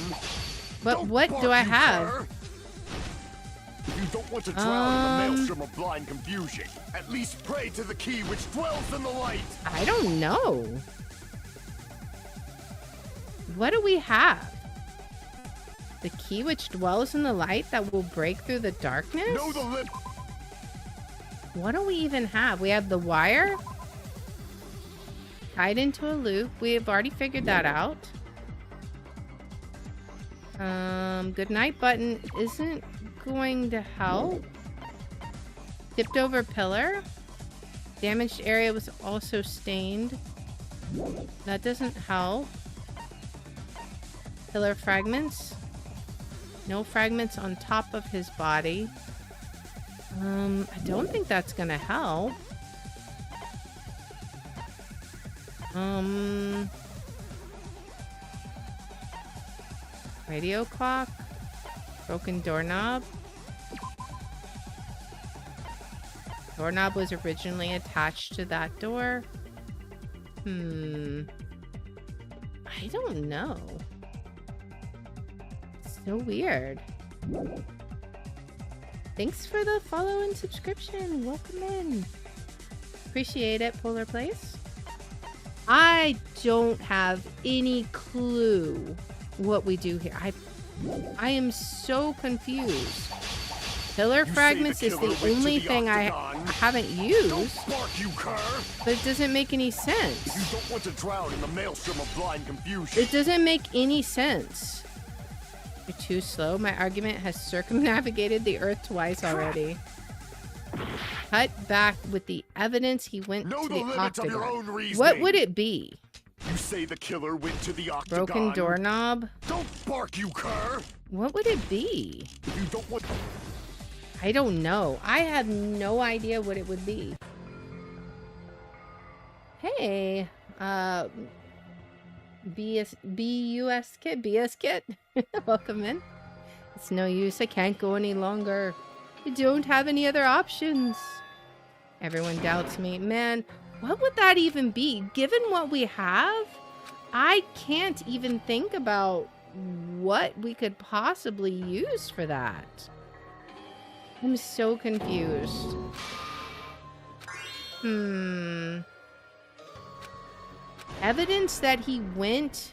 But don't what do I have? Cur. If you don't want to drown in the maelstrom of blind confusion, at least pray to the key which dwells in the light. I don't know. What do we have? The key which dwells in the light that will break through the darkness? Know the limit. What do we even have? We have the wire tied into a loop. We have already figured that out. Good night button isn't going to help. Tipped over pillar. Damaged area was also stained. That doesn't help. Pillar fragments. No fragments on top of his body. I don't think that's gonna help. Radio clock. Broken doorknob. Doorknob was originally attached to that door. I don't know. So weird. Thanks for the follow and subscription. Welcome in. Appreciate it, Polar Place. I don't have any clue what we do here. I am so confused. Pillar fragments is the only thing I haven't used. Don't bark, you cur! But it doesn't make any sense. You don't want to drown in the maelstrom of blind confusion. It doesn't make any sense. You're too slow. My argument has circumnavigated the Earth twice already. Cut back with the evidence he went to the octagon. Of your own reasoning. What would it be? You say the killer went to the octagon. Broken doorknob? Don't bark, you cur! What would it be? If you don't want... I don't know. I have no idea what it would be. Hey, BUS kit. Welcome in. It's no use. I can't go any longer. I don't have any other options. Everyone doubts me. Man, what would that even be? Given what we have, I can't even think about what we could possibly use for that. I'm so confused. Evidence that he went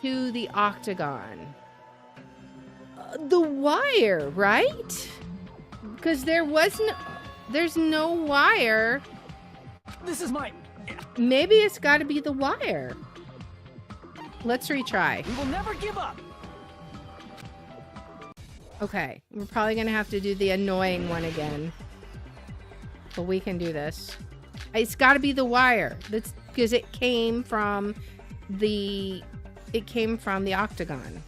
to the octagon. The wire, right? Because there's no wire. This is my... Maybe it's got to be the wire. Let's retry. We will never give up. Okay, we're probably going to have to do the annoying one again. But we can do this. It's got to be the wire. That's because it came from the octagon.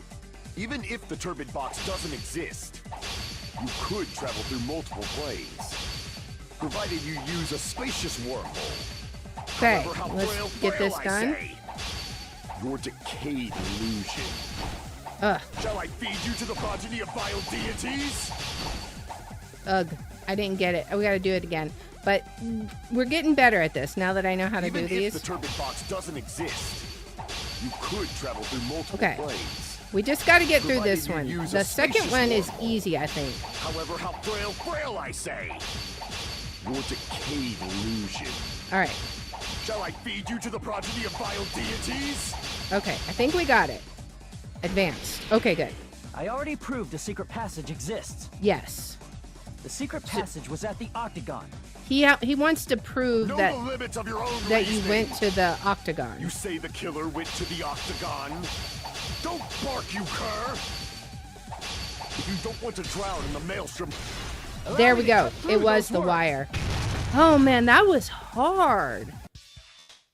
Even if the turbid box doesn't exist, you could travel through multiple planes, provided you use a spacious wormhole. Okay, However, let's get this done. Your decayed illusion. Shall I feed you to the progeny of vile deities? Ugh, I didn't get it. We gotta do it again. But we're getting better at this now that I know how to do these. Even if the turbid box doesn't exist, you could travel through multiple planes. We just gotta get through this one. The second one is easy, I think. However, how frail I say. Your decayed illusion. All right. Shall I feed you to the progeny of vile deities? Okay, I think we got it. Advanced. Okay, good. I already proved the secret passage exists. Yes. The secret passage was at the octagon. He wants to prove that you went to the octagon. You say the killer went to the octagon? Don't bark, you cur! If you don't want to drown in the maelstrom... There we go. It was the wire. Oh man, that was hard.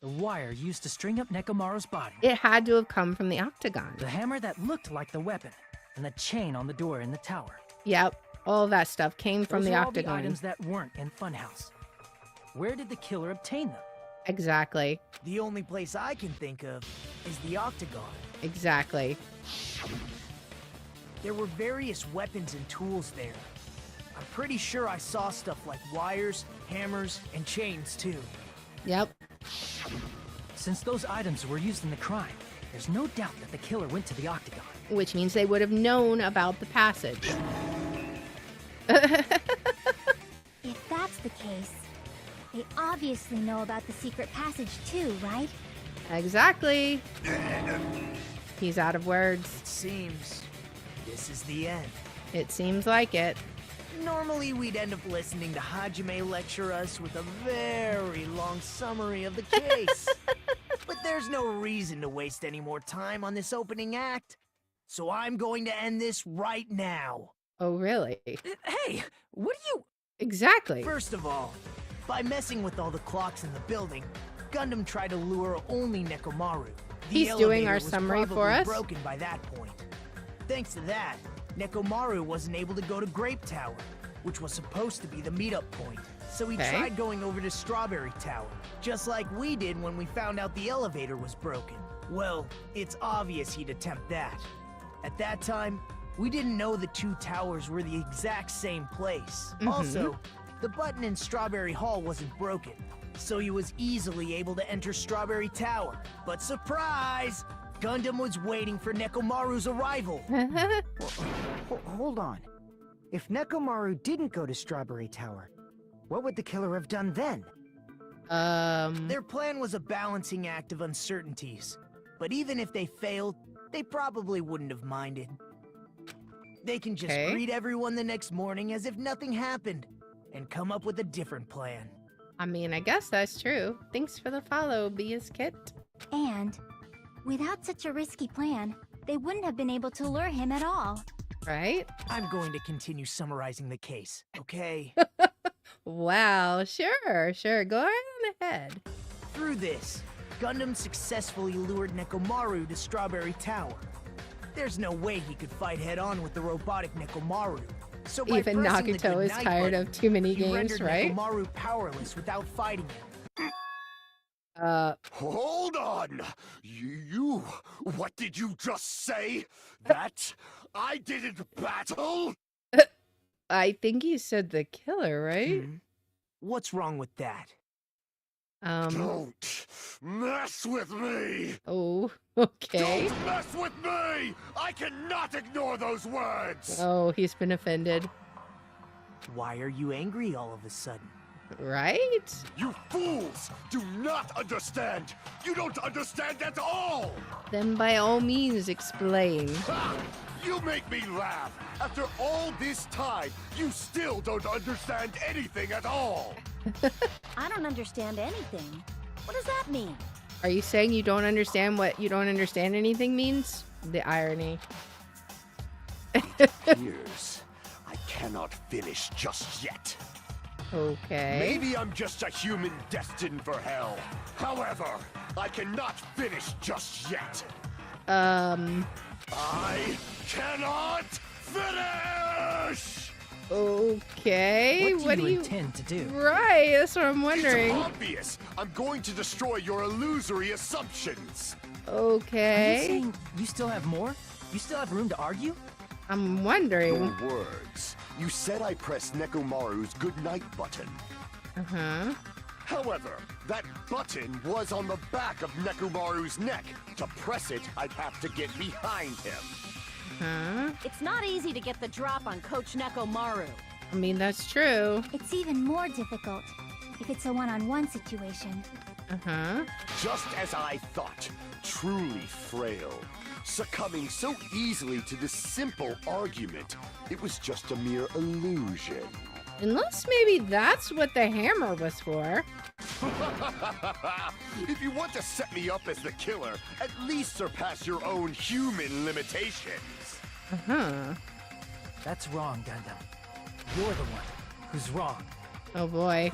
The wire used to string up Nekomaru's body. It had to have come from the octagon. The hammer that looked like the weapon, and the chain on the door in the tower. Yep, all that stuff came from the octagon. All the items that weren't in Funhouse. Where did the killer obtain them? Exactly. The only place I can think of is the octagon. Exactly. There were various weapons and tools there. I'm pretty sure I saw stuff like wires, hammers, and chains too. Yep. Since those items were used in the crime, there's no doubt that the killer went to the octagon. Which means they would have known about the passage. If that's the case, they obviously know about the secret passage too, right? Exactly. He's out of words. It seems this is the end. It seems like it. Normally, we'd end up listening to Hajime lecture us with a very long summary of the case. But there's no reason to waste any more time on this opening act. So I'm going to end this right now. Oh, really? Hey, what do you... Exactly. First of all, by messing with all the clocks in the building, Gundam tried to lure only Nekomaru. He's doing our summary for us. Broken by that point. Thanks to that, Nekomaru wasn't able to go to Grape Tower, which was supposed to be the meetup point. So he tried going over to Strawberry Tower, just like we did when we found out the elevator was broken. Well, it's obvious he'd attempt that. At that time, we didn't know the two towers were the exact same place. Also, the button in Strawberry Hall wasn't broken, so he was easily able to enter Strawberry Tower. But surprise! Gundam was waiting for Nekomaru's arrival. Hold on. If Nekomaru didn't go to Strawberry Tower, what would the killer have done then? Their plan was a balancing act of uncertainties. But even if they failed, they probably wouldn't have minded. They can just greet everyone the next morning as if nothing happened and come up with a different plan. I mean, I guess that's true. Thanks for the follow, Bia's Kit. And without such a risky plan, they wouldn't have been able to lure him at all. Right? I'm going to continue summarizing the case, okay? Wow, sure. Go on ahead. Through this, Gundam successfully lured Nekomaru to Strawberry Tower. There's no way he could fight head-on with the robotic Nekomaru. So by Even pressing the Nagato is goodnight tired button, of too many he games, rendered right? Nekomaru powerless without fighting him. Hold on! What did you just say? That I didn't battle? I think he said the killer, right? What's wrong with that? Don't mess with me! Oh, okay. Don't mess with me! I cannot ignore those words! Oh, he's been offended. Why are you angry all of a sudden? Right? You fools do not understand! You don't understand at all! Then by all means explain. Ha! You make me laugh! After all this time, you still don't understand anything at all! I don't understand anything. What does that mean? Are you saying you don't understand what you don't understand anything means? The irony. Years. I cannot finish just yet. Okay. Maybe I'm just a human destined for hell. However, I cannot finish just yet. I cannot finish! What Okay. do you intend to do? Right, that's what I'm wondering. It's obvious. I'm going to destroy your illusory assumptions. Okay. Are you saying you still have more? You still have room to argue? I'm wondering. Your words. You said I pressed Nekomaru's goodnight button. Uh-huh. However, that button was on the back of Nekomaru's neck. To press it, I'd have to get behind him. Huh? It's not easy to get the drop on Coach Nekomaru. I mean, that's true. It's even more difficult if it's a one-on-one situation. Uh-huh. Just as I thought, truly frail. Succumbing so easily to this simple argument, it was just a mere illusion. Unless maybe that's what the hammer was for. If you want to set me up as the killer, at least surpass your own human limitations. Uh-huh. That's wrong, Gundam. You're the one who's wrong. Oh boy.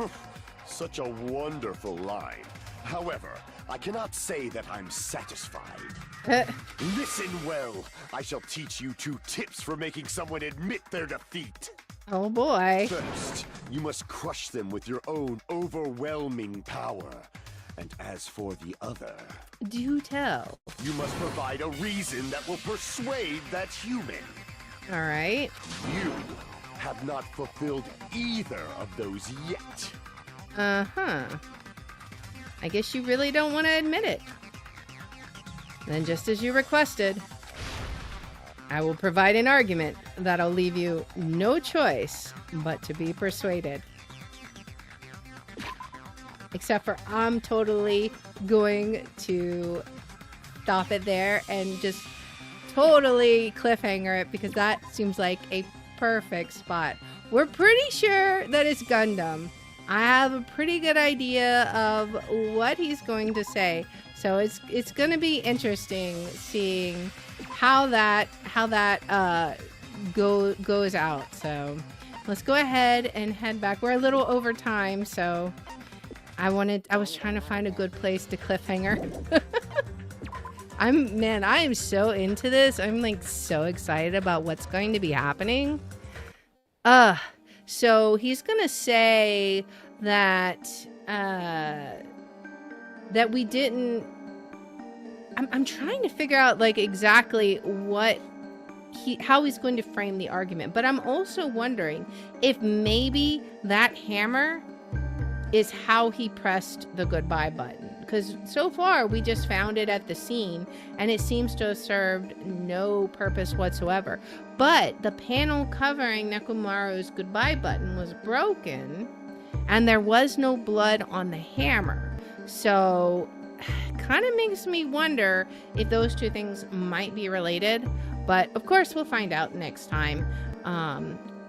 Such a wonderful line. However, I cannot say that I'm satisfied. Listen well. I shall teach you 2 tips for making someone admit their defeat. Oh boy. First, you must crush them with your own overwhelming power. And as for the other, Do tell. you must provide a reason that will persuade that human. All right. You have not fulfilled either of those yet. Uh-huh. I guess you really don't want to admit it. Then just as you requested, I will provide an argument that'll leave you no choice but to be persuaded. Except for I'm totally going to stop it there and just totally cliffhanger it because that seems like a perfect spot. We're pretty sure that it's Gundam. I have a pretty good idea of what he's going to say. So it's going to be interesting seeing how that goes out. So let's go ahead and head back. We're a little over time, so I was trying to find a good place to cliffhanger. I am so into this. I'm like so excited about what's going to be happening. So he's gonna say that that we didn't. I'm trying to figure out like exactly how he's going to frame the argument, but I'm also wondering if maybe that hammer is how he pressed the goodbye button. Because so far, we just found it at the scene, and it seems to have served no purpose whatsoever. But the panel covering Nekomaru's goodbye button was broken, and there was no blood on the hammer. So, kind of makes me wonder if those two things might be related. But of course, we'll find out next time.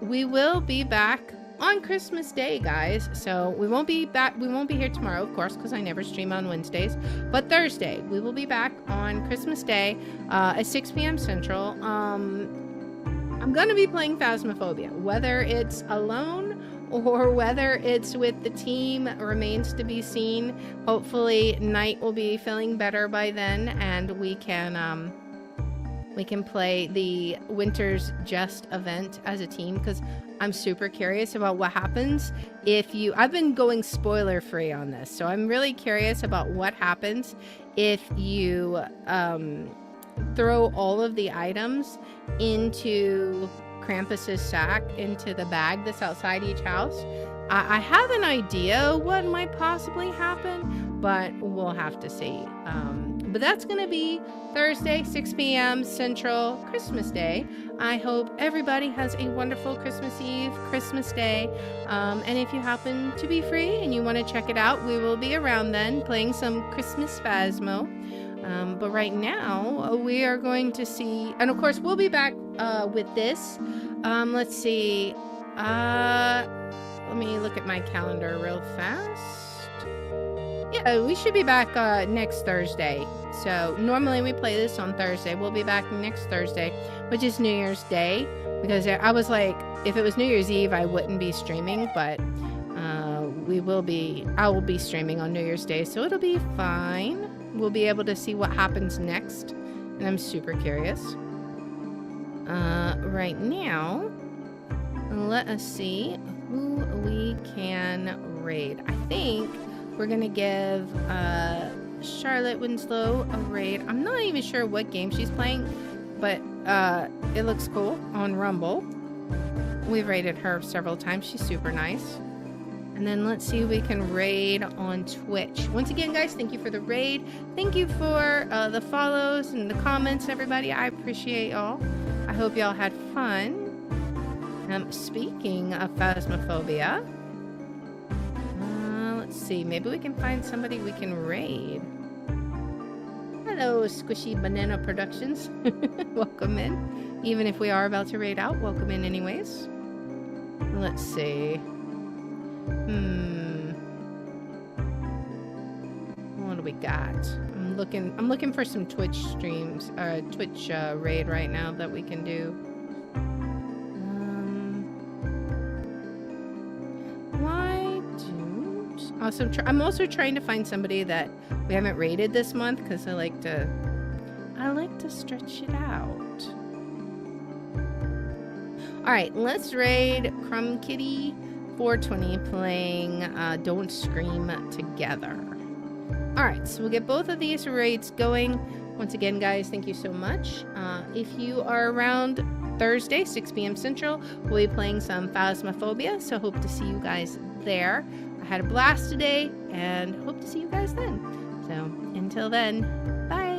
We will be back on Christmas Day, guys. So we won't be here tomorrow, of course, because I never stream on Wednesdays. But Thursday, we will be back on Christmas Day at 6 p.m. Central. I'm going to be playing Phasmophobia. Whether it's alone or whether it's with the team remains to be seen. Hopefully, Night will be feeling better by then, and we can play the Winter's Jest event as a team, because I'm super curious about what happens if you... I've been going spoiler-free on this, so I'm really curious about what happens if you throw all of the items into Krampus's sack, into the bag that's outside each house. I have an idea what might possibly happen, but we'll have to see. But that's going to be Thursday, 6 p.m. Central, Christmas Day. I hope everybody has a wonderful Christmas Eve, Christmas Day. And if you happen to be free and you want to check it out, we will be around then playing some Christmas Phasmo. But right now, we are going to see... And of course, we'll be back with this. Let's see. Let me look at my calendar real fast. Yeah, we should be back next Thursday. So normally we play this on Thursday. We'll be back next Thursday, which is New Year's Day. Because I was like, if it was New Year's Eve, I wouldn't be streaming. But I will be streaming on New Year's Day. So it'll be fine. We'll be able to see what happens next. And I'm super curious. Right now, let us see who we can raid. I think we're going to give Charlotte Winslow a raid. I'm not even sure what game she's playing, but it looks cool on Rumble. We've raided her several times. She's super nice. And then let's see if we can raid on Twitch. Once again, guys, thank you for the raid. Thank you for the follows and the comments, everybody. I appreciate y'all. I hope y'all had fun. Speaking of Phasmophobia, let's see. Maybe we can find somebody we can raid. Hello, Squishy Banana Productions. Welcome in. Even if we are about to raid out, welcome in anyways. Let's see. What do we got? I'm looking for some Twitch streams, Twitch raid right now that we can do. I'm also trying to find somebody that we haven't raided this month, because I like to stretch it out. All right, let's raid Crumb Kitty 420 playing Don't Scream Together. All right, so we'll get both of these raids going. Once again, guys, thank you so much. If you are around Thursday, 6 p.m. Central, we'll be playing some Phasmophobia, so hope to see you guys there. I had a blast today, and hope to see you guys then. So, until then, bye!